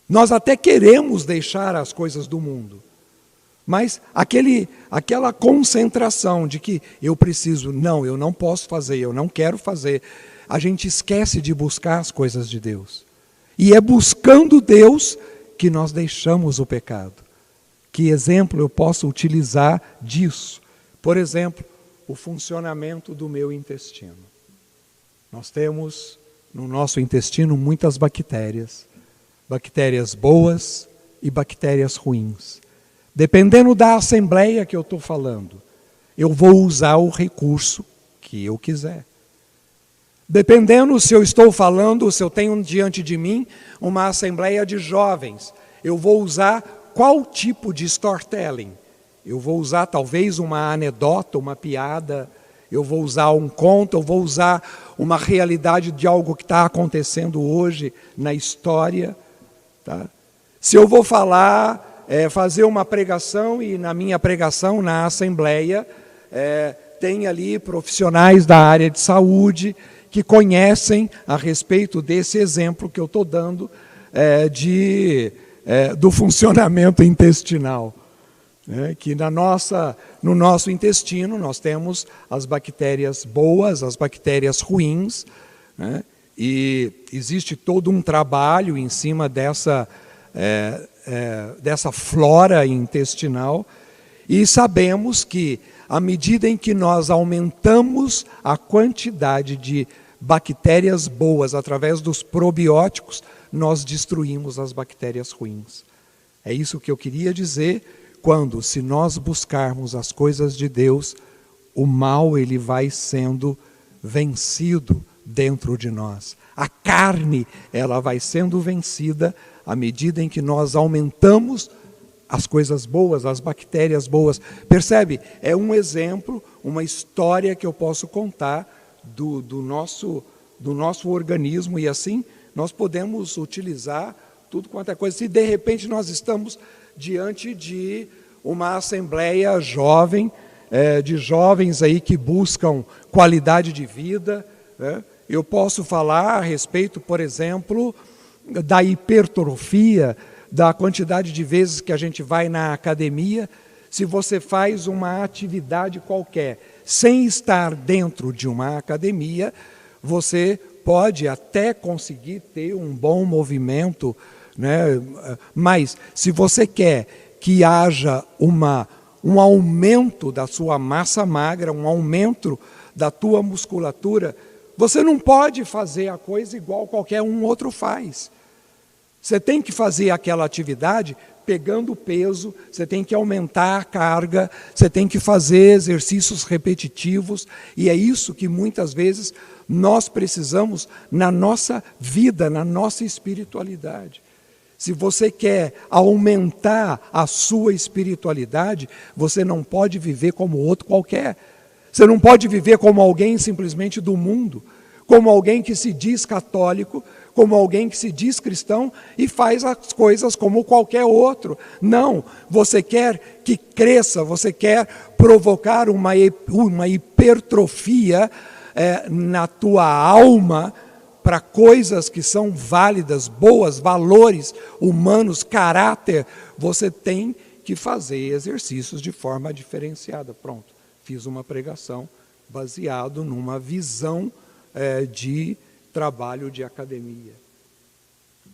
Nós até queremos deixar as coisas do mundo, mas aquela concentração de que eu preciso, não, eu não posso fazer, eu não quero fazer, a gente esquece de buscar as coisas de Deus. E é buscando Deus que nós deixamos o pecado. Que exemplo eu posso utilizar disso? Por exemplo, o funcionamento do meu intestino. Nós temos no nosso intestino muitas bactérias. Bactérias boas e bactérias ruins. Dependendo da assembleia que eu estou falando, eu vou usar o recurso que eu quiser. Dependendo se eu estou falando, se eu tenho diante de mim uma assembleia de jovens, eu vou usar qual tipo de storytelling? Eu vou usar talvez uma anedota, uma piada, eu vou usar um conto, eu vou usar uma realidade de algo que está acontecendo hoje na história. Tá? Se eu vou falar, fazer uma pregação, e na minha pregação, na assembleia, tem ali profissionais da área de saúde que conhecem a respeito desse exemplo que eu estou dando do funcionamento intestinal. Que no nosso intestino nós temos as bactérias boas, as bactérias ruins, né? E existe todo um trabalho em cima dessa flora intestinal, e sabemos que à medida em que nós aumentamos a quantidade de bactérias boas através dos probióticos, nós destruímos as bactérias ruins. É isso que eu queria dizer quando, se nós buscarmos as coisas de Deus, o mal ele vai sendo vencido dentro de nós. A carne, ela vai sendo vencida à medida em que nós aumentamos as coisas boas, as bactérias boas. Percebe? É um exemplo, uma história que eu posso contar do nosso organismo, e assim nós podemos utilizar tudo quanto é coisa. Se de repente nós estamos diante de uma assembleia jovem, de jovens aí que buscam qualidade de vida, eu posso falar a respeito, por exemplo, da hipertrofia, da quantidade de vezes que a gente vai na academia. Se você faz uma atividade qualquer sem estar dentro de uma academia, você pode até conseguir ter um bom movimento, né? Mas se você quer que haja um aumento da sua massa magra, um aumento da tua musculatura, você não pode fazer a coisa igual qualquer um outro faz. Você tem que fazer aquela atividade pegando peso, você tem que aumentar a carga, você tem que fazer exercícios repetitivos, e é isso que muitas vezes nós precisamos na nossa vida, na nossa espiritualidade. Se você quer aumentar a sua espiritualidade, você não pode viver como outro qualquer. Você não pode viver como alguém simplesmente do mundo, como alguém que se diz católico, como alguém que se diz cristão e faz as coisas como qualquer outro. Não, você quer que cresça, você quer provocar uma hipertrofia na tua alma para coisas que são válidas, boas, valores humanos, caráter. Você tem que fazer exercícios de forma diferenciada. Pronto, fiz uma pregação baseado numa visão de trabalho de academia.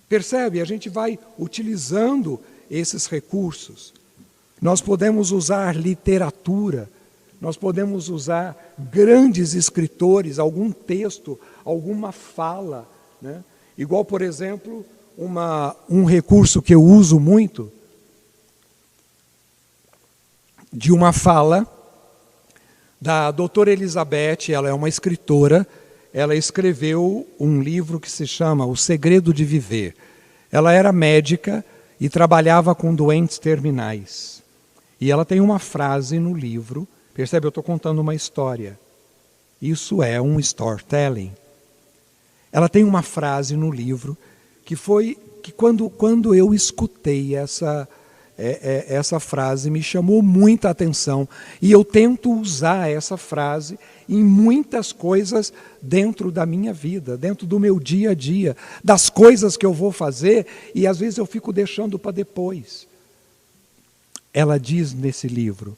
Percebe? A gente vai utilizando esses recursos. Nós podemos usar literatura, nós podemos usar grandes escritores, algum texto, alguma fala, né? Igual, por exemplo, um recurso que eu uso muito, de uma fala da doutora Elizabeth. Ela é uma escritora, ela escreveu um livro que se chama O Segredo de Viver. Ela era médica e trabalhava com doentes terminais. E ela tem uma frase no livro, percebe, eu estou contando uma história. Isso é um storytelling. Ela tem uma frase no livro que foi que quando eu escutei essa frase me chamou muita atenção, e eu tento usar essa frase em muitas coisas dentro da minha vida, dentro do meu dia a dia, das coisas que eu vou fazer, e às vezes eu fico deixando para depois. Ela diz nesse livro,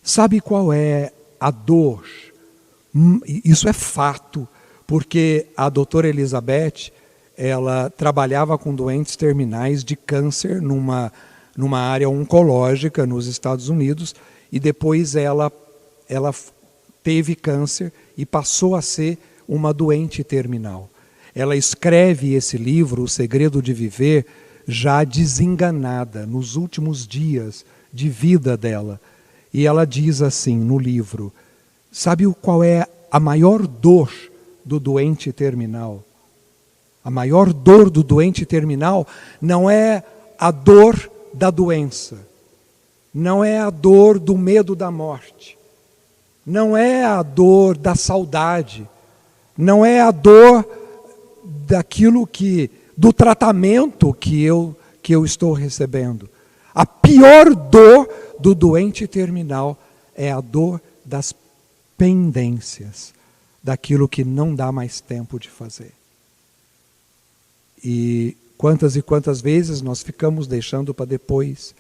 sabe qual é a dor? Isso é fato, porque a doutora Elizabeth, ela trabalhava com doentes terminais de câncer numa área oncológica nos Estados Unidos, e depois ela teve câncer e passou a ser uma doente terminal. Ela escreve esse livro, O Segredo de Viver, já desenganada, nos últimos dias de vida dela. E ela diz assim no livro, sabe qual é a maior dor do doente terminal? A maior dor do doente terminal não é a dor da doença, não é a dor do medo da morte, não é a dor da saudade, não é a dor do tratamento que eu estou recebendo. A pior dor do doente terminal é a dor das pendências, daquilo que não dá mais tempo de fazer. E quantas vezes nós ficamos deixando para depois,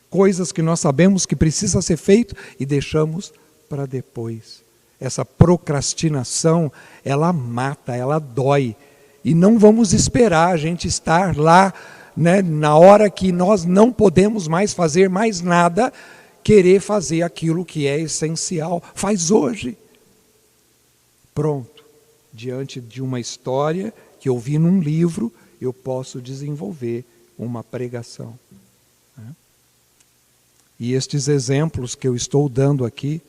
coisas que nós sabemos que precisa ser feito e deixamos para depois. Essa procrastinação, ela mata, ela dói. E não vamos esperar a gente estar lá, né, na hora que nós não podemos mais fazer mais nada, querer fazer aquilo que é essencial. Faz hoje. Pronto. Diante de uma história que eu vi num livro, eu posso desenvolver uma pregação. E estes exemplos que eu estou dando aqui,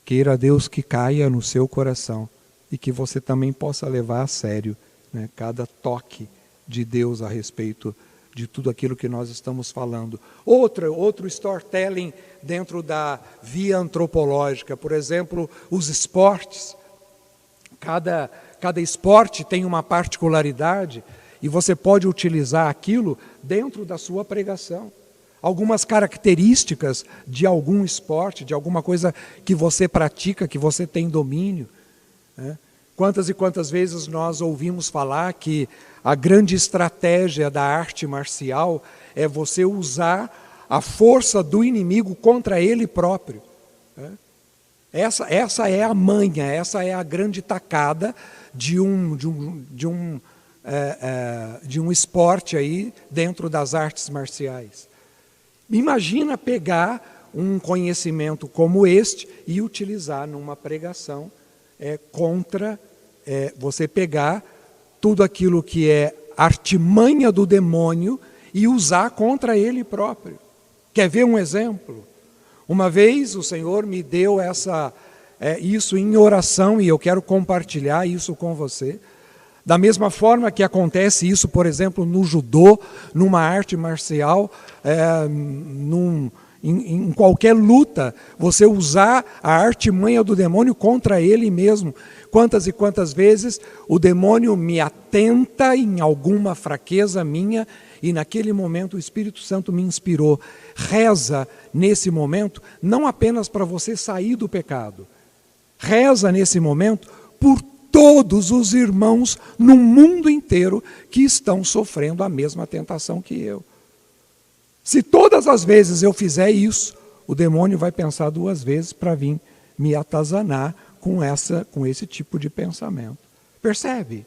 queira Deus que caia no seu coração e que você também possa levar a sério, né, cada toque de Deus a respeito de tudo aquilo que nós estamos falando. Outro storytelling dentro da via antropológica, por exemplo, os esportes. Cada esporte tem uma particularidade e você pode utilizar aquilo dentro da sua pregação. Algumas características de algum esporte, de alguma coisa que você pratica, que você tem domínio, né? Quantas e quantas vezes nós ouvimos falar que a grande estratégia da arte marcial é você usar a força do inimigo contra ele próprio, né? Essa é a manha, essa é a grande tacada de um esporte aí dentro das artes marciais. Imagina pegar um conhecimento como este e utilizar numa pregação você pegar tudo aquilo que é artimanha do demônio e usar contra ele próprio. Quer ver um exemplo? Uma vez o Senhor me deu isso em oração e eu quero compartilhar isso com você. Da mesma forma que acontece isso, por exemplo, no judô, numa arte marcial, em qualquer luta, você usar a artimanha do demônio contra ele mesmo. Quantas e quantas vezes o demônio me atenta em alguma fraqueza minha e naquele momento o Espírito Santo me inspirou. Reza nesse momento, não apenas para você sair do pecado. Reza nesse momento por todos os irmãos no mundo inteiro que estão sofrendo a mesma tentação que eu. Se todas as vezes eu fizer isso, o demônio vai pensar duas vezes para vir me atazanar com esse tipo de pensamento. Percebe?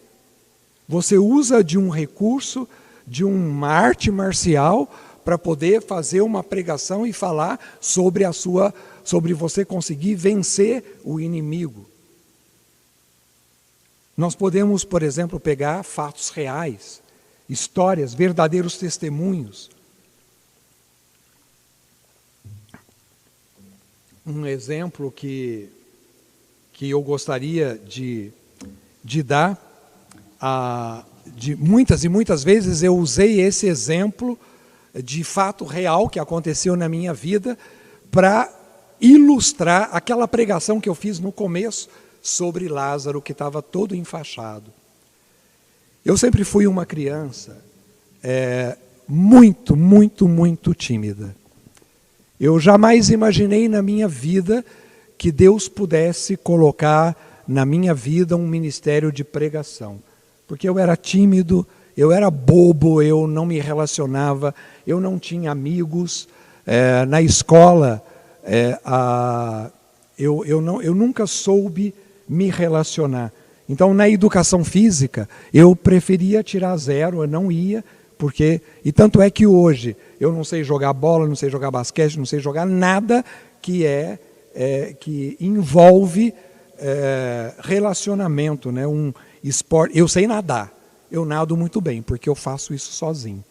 Você usa de um recurso, de uma arte marcial, para poder fazer uma pregação e falar sobre você conseguir vencer o inimigo. Nós podemos, por exemplo, pegar fatos reais, histórias, verdadeiros testemunhos. Um exemplo que eu gostaria de dar, de muitas e muitas vezes eu usei esse exemplo de fato real que aconteceu na minha vida para ilustrar aquela pregação que eu fiz no começo sobre Lázaro, que estava todo enfaixado. Eu sempre fui uma criança muito, muito, muito tímida. Eu jamais imaginei na minha vida que Deus pudesse colocar na minha vida um ministério de pregação. Porque eu era tímido, eu era bobo, eu não me relacionava, eu não tinha amigos. Na escola, eu nunca soube me relacionar. Então, na educação física, eu preferia tirar 0, eu não ia, e tanto é que hoje eu não sei jogar bola, não sei jogar basquete, não sei jogar nada que envolve relacionamento, né? Um esporte. Eu sei nadar, eu nado muito bem, porque eu faço isso sozinho.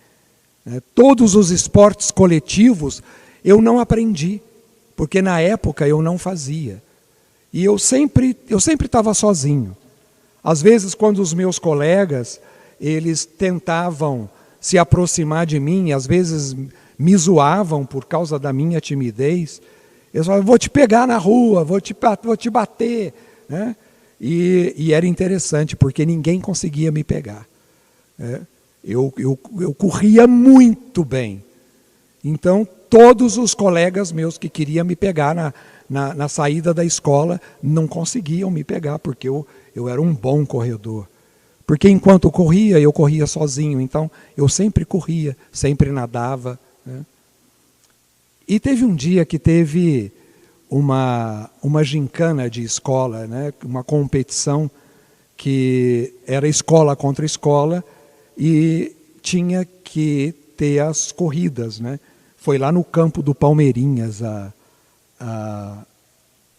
Todos os esportes coletivos eu não aprendi, porque na época eu não fazia. E eu sempre estava sozinho. Às vezes, quando os meus colegas, eles tentavam se aproximar de mim, às vezes me zoavam por causa da minha timidez, eu falavam, vou te pegar na rua, vou te bater. Né? E era interessante, porque ninguém conseguia me pegar. Eu corria muito bem. Então, todos os colegas meus que queriam me pegar na saída da escola não conseguiam me pegar, porque eu era um bom corredor. Porque enquanto eu corria sozinho, então eu sempre corria, sempre nadava. Né? E teve um dia que teve uma gincana de escola, né? Uma competição que era escola contra escola e tinha que ter as corridas. Né? Foi lá no campo do Palmeirinhas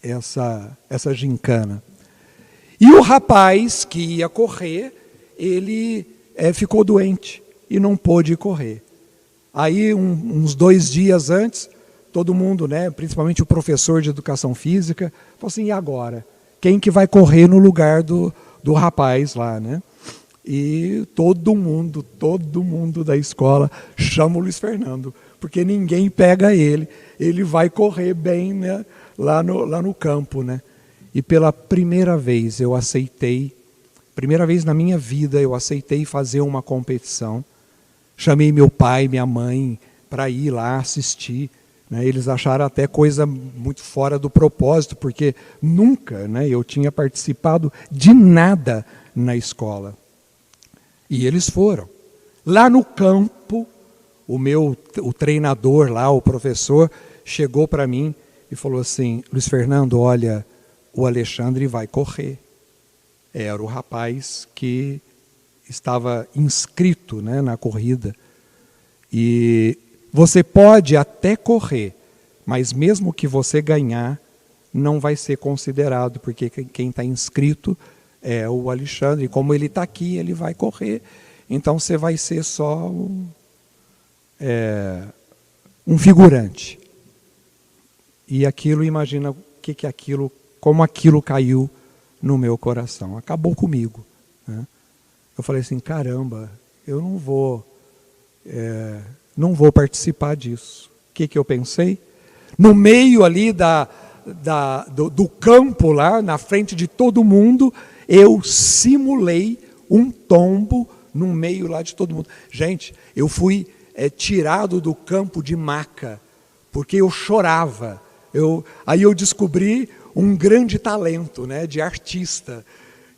essa gincana. E o rapaz que ia correr, ele ficou doente e não pôde correr. Aí, uns 2 dias antes, todo mundo, né, principalmente o professor de educação física, falou assim, e agora? Quem que vai correr no lugar do rapaz lá, né? E todo mundo da escola chama o Luiz Fernando, porque ninguém pega ele vai correr bem, né, lá no campo, né? E pela primeira vez primeira vez na minha vida eu aceitei fazer uma competição. Chamei meu pai, minha mãe para ir lá assistir. Né? Eles acharam até coisa muito fora do propósito, porque nunca, né, eu tinha participado de nada na escola. E eles foram. Lá no campo, o treinador lá, o professor, chegou para mim e falou assim, Luiz Fernando, olha, o Alexandre vai correr. Era o rapaz que estava inscrito, né, na corrida. E você pode até correr, mas mesmo que você ganhar, não vai ser considerado, porque quem está inscrito é o Alexandre. E como ele está aqui, ele vai correr. Então você vai ser só um figurante. E aquilo, imagina como aquilo caiu no meu coração. Acabou comigo. Né? Eu falei assim, caramba, eu não vou participar disso. O que eu pensei? No meio ali do campo, lá na frente de todo mundo, eu simulei um tombo no meio lá de todo mundo. Gente, eu fui tirado do campo de maca, porque eu chorava. Aí eu descobri um grande talento, né, de artista,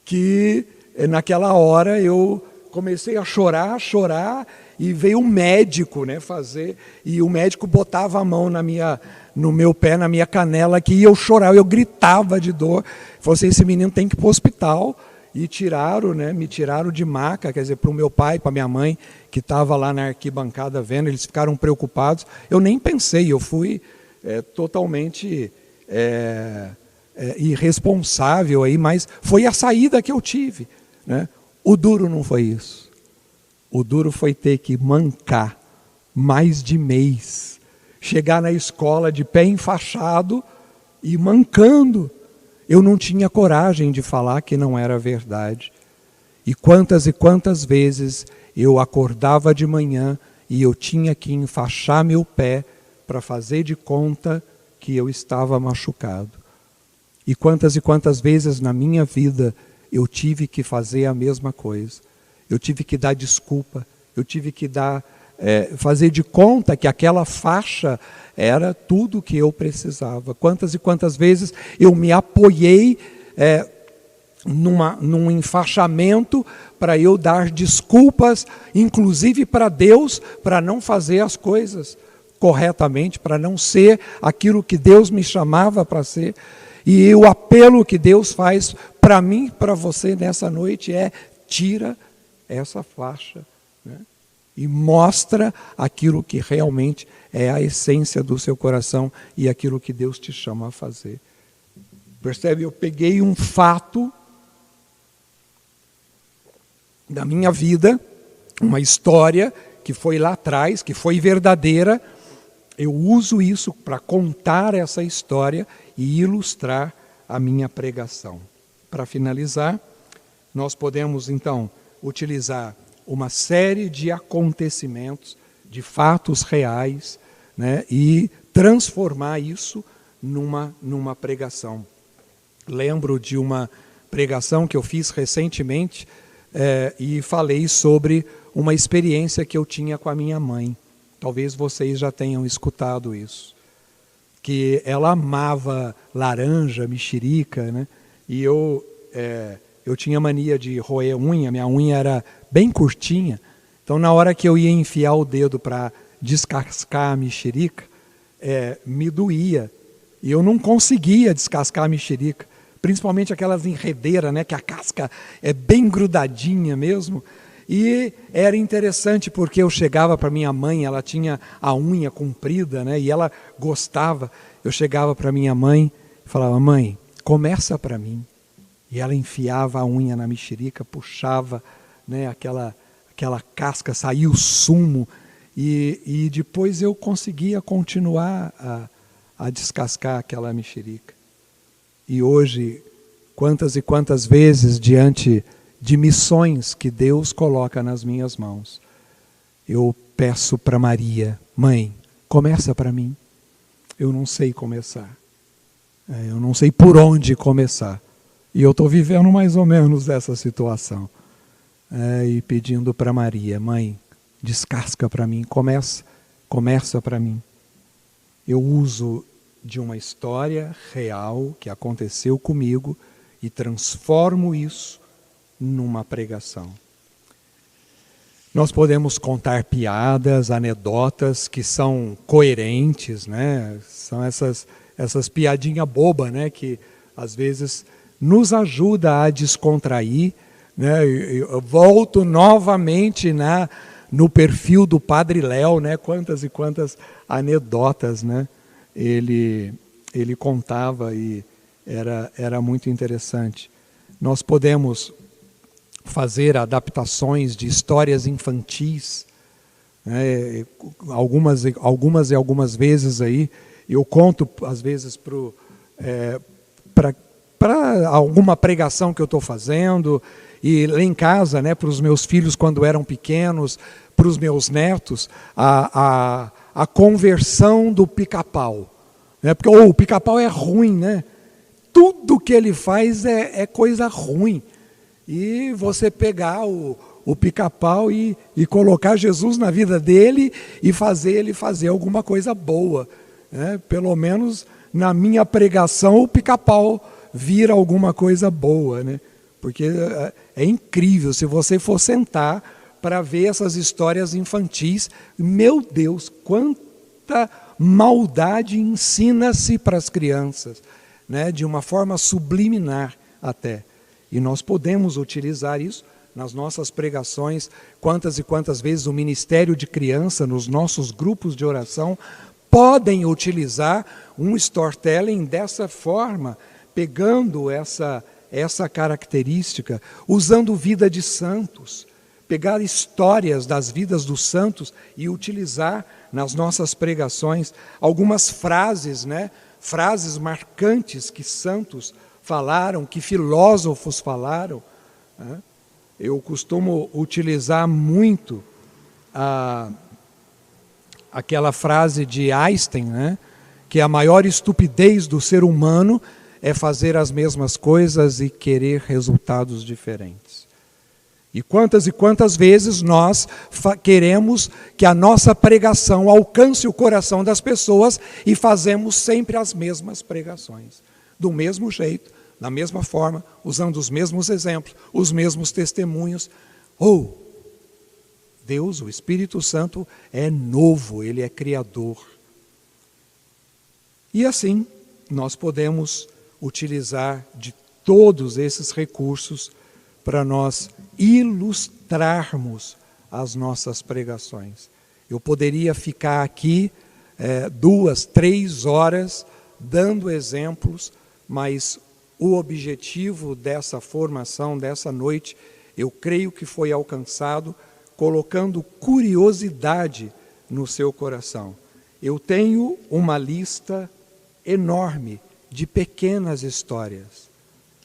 que naquela hora eu comecei a chorar, e veio um médico, né, e o médico botava a mão no meu pé, na minha canela, que eu chorava, eu gritava de dor. Falei assim, esse menino tem que ir para o hospital. e tiraram, né, me tiraram de maca, quer dizer, para o meu pai, para minha mãe, que estava lá na arquibancada vendo, eles ficaram preocupados. Eu nem pensei, eu fui totalmente irresponsável aí, mas foi a saída que eu tive, né? O duro não foi isso. O duro foi ter que mancar mais de mês, chegar na escola de pé enfaixado e mancando. Eu não tinha coragem de falar que não era verdade. E quantas vezes eu acordava de manhã e eu tinha que enfaixar meu pé para fazer de conta que eu estava machucado. E quantas vezes na minha vida eu tive que fazer a mesma coisa. Eu tive que dar desculpa, eu tive que fazer de conta que aquela faixa era tudo o que eu precisava. Quantas vezes eu me apoiei num enfaixamento para eu dar desculpas, inclusive para Deus, para não fazer as coisas corretamente, para não ser aquilo que Deus me chamava para ser. E o apelo que Deus faz para mim, para você nessa noite é: tira essa faixa, né? E mostra aquilo que realmente é a essência do seu coração e aquilo que Deus te chama a fazer. Percebe? Eu peguei um fato da minha vida, uma história que foi lá atrás, que foi verdadeira. Eu uso isso para contar essa história e ilustrar a minha pregação. Para finalizar, nós podemos então utilizar uma série de acontecimentos, de fatos reais, né, e transformar isso numa pregação. Lembro de uma pregação que eu fiz recentemente e falei sobre uma experiência que eu tinha com a minha mãe. Talvez vocês já tenham escutado isso. Que ela amava laranja, mexerica, né? E eu tinha mania de roer unha, minha unha era bem curtinha. Então, na hora que eu ia enfiar o dedo para descascar a mexerica, me doía. E eu não conseguia descascar a mexerica. Principalmente aquelas enredeiras, né, que a casca é bem grudadinha mesmo. E era interessante porque eu chegava para minha mãe, ela tinha a unha comprida, né, e ela gostava. Eu chegava para minha mãe e falava: mãe, começa para mim. E ela enfiava a unha na mexerica, puxava, né, aquela casca, saía o sumo. E depois eu conseguia continuar a descascar aquela mexerica. E hoje, quantas e quantas vezes diante de missões que Deus coloca nas minhas mãos, eu peço para Maria: mãe, começa para mim. Eu não sei começar. Eu não sei por onde começar. E eu estou vivendo mais ou menos dessa situação. E pedindo para Maria: mãe, descasca para mim, começa para mim. Eu uso de uma história real que aconteceu comigo e transformo isso numa pregação. Nós podemos contar piadas, anedotas que são coerentes, né? São essas piadinhas bobas, né? Que às vezes nos ajuda a descontrair, né? Eu volto novamente no perfil do Padre Léo, né? Quantas e quantas anedotas, né? Ele contava e era muito interessante. Nós podemos fazer adaptações de histórias infantis, né? Algumas vezes aí eu conto às vezes para alguma pregação que eu estou fazendo, e lá em casa, né, para os meus filhos quando eram pequenos, para os meus netos, a conversão do Pica-Pau, né? Porque o Pica-Pau é ruim, né? Tudo que ele faz é coisa ruim. E você pegar o Pica-Pau e colocar Jesus na vida dele e fazer ele fazer alguma coisa boa, né? Pelo menos na minha pregação o Pica-Pau vira alguma coisa boa, né? Porque é incrível, se você for sentar para ver essas histórias infantis, meu Deus, quanta maldade ensina-se para as crianças, né? De uma forma subliminar até. E nós podemos utilizar isso nas nossas pregações. Quantas e quantas vezes o Ministério de Criança, nos nossos grupos de oração, podem utilizar um storytelling dessa forma, pegando essa característica, usando vida de santos, pegar histórias das vidas dos santos e utilizar nas nossas pregações algumas frases, frases marcantes que santos falaram, que filósofos falaram. Eu costumo utilizar muito aquela frase de Einstein, que a maior estupidez do ser humano é fazer as mesmas coisas e querer resultados diferentes. E quantas vezes nós queremos que a nossa pregação alcance o coração das pessoas e fazemos sempre as mesmas pregações, do mesmo jeito, da mesma forma, usando os mesmos exemplos, os mesmos testemunhos. Deus, o Espírito Santo, é novo, Ele é Criador. E assim, nós podemos utilizar de todos esses recursos para nós ilustrarmos as nossas pregações. Eu poderia ficar aqui 2, 3 horas dando exemplos, mas o objetivo dessa formação, dessa noite, eu creio que foi alcançado colocando curiosidade no seu coração. Eu tenho uma lista enorme de pequenas histórias,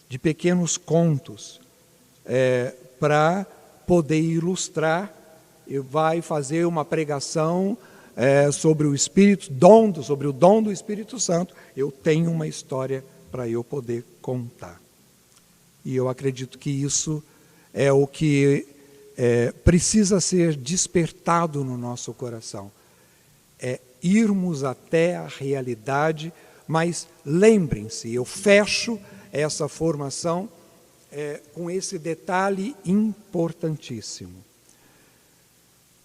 de pequenos contos, para poder ilustrar. E vai fazer uma pregação sobre sobre o dom do Espírito Santo. Eu tenho uma história para eu poder contar. E eu acredito que isso é o que precisa ser despertado no nosso coração. É irmos até a realidade, mas lembrem-se, eu fecho essa formação com esse detalhe importantíssimo.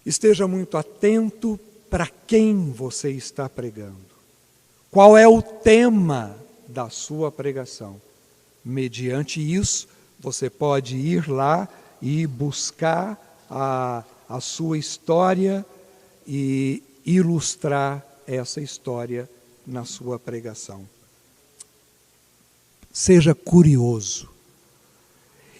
Esteja muito atento para quem você está pregando. Qual é o tema da sua pregação? Mediante isso, você pode ir lá e buscar a sua história e ilustrar essa história na sua pregação. Seja curioso.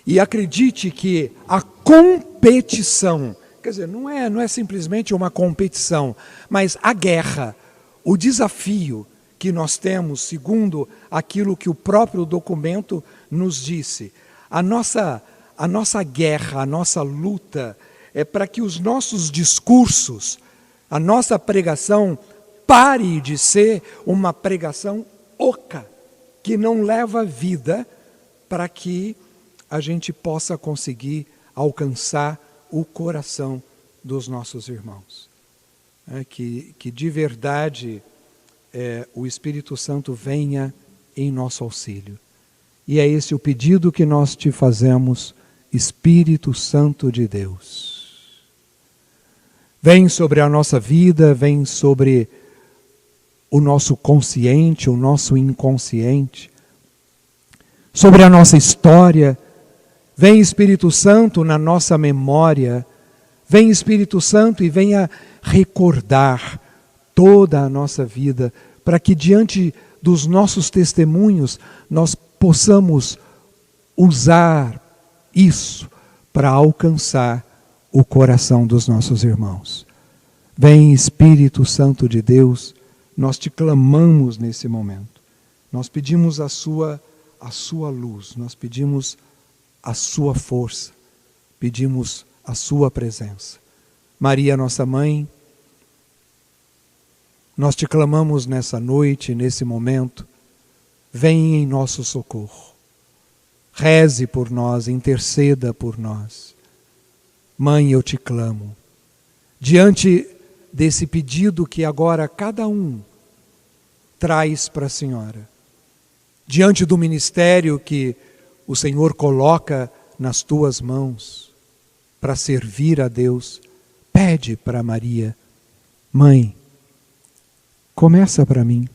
E acredite que a competição, quer dizer, não é simplesmente uma competição, mas a guerra, o desafio que nós temos, segundo aquilo que o próprio documento nos disse, a nossa guerra, a nossa luta é para que os nossos discursos, a nossa pregação pare de ser uma pregação oca, que não leva vida, para que a gente possa conseguir alcançar o coração dos nossos irmãos. Que de verdade o Espírito Santo venha em nosso auxílio. E é esse o pedido que nós te fazemos, Espírito Santo de Deus. Vem sobre a nossa vida, vem sobre o nosso consciente, o nosso inconsciente, sobre a nossa história. Vem Espírito Santo na nossa memória, vem Espírito Santo e venha recordar toda a nossa vida, para que diante dos nossos testemunhos nós possamos usar isso para alcançar o coração dos nossos irmãos. Vem Espírito Santo de Deus, nós te clamamos nesse momento. Nós pedimos a sua luz, nós pedimos a sua força, pedimos a sua presença. Maria, nossa mãe, nós te clamamos nessa noite, nesse momento, vem em nosso socorro. Reze por nós, interceda por nós. Mãe, eu te clamo. Diante desse pedido que agora cada um traz para a Senhora, diante do ministério que o Senhor coloca nas tuas mãos para servir a Deus, pede para Maria, Mãe, começa para mim.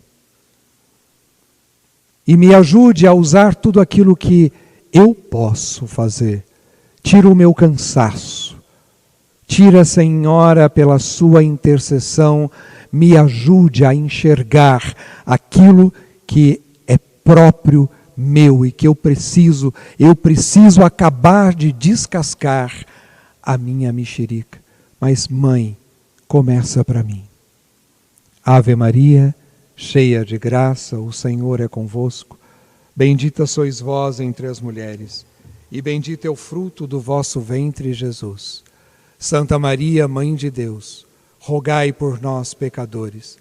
E me ajude a usar tudo aquilo que eu posso fazer. Tira o meu cansaço. Tira, Senhora, pela sua intercessão, me ajude a enxergar aquilo que é próprio meu e que eu preciso acabar de descascar a minha mexerica. Mas, mãe, começa para mim. Ave Maria, cheia de graça, o Senhor é convosco. Bendita sois vós entre as mulheres, e bendito é o fruto do vosso ventre, Jesus. Santa Maria, Mãe de Deus, rogai por nós, pecadores,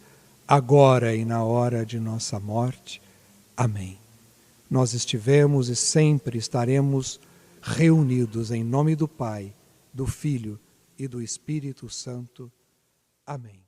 agora e na hora de nossa morte. Amém. Nós estivemos e sempre estaremos reunidos em nome do Pai, do Filho e do Espírito Santo. Amém.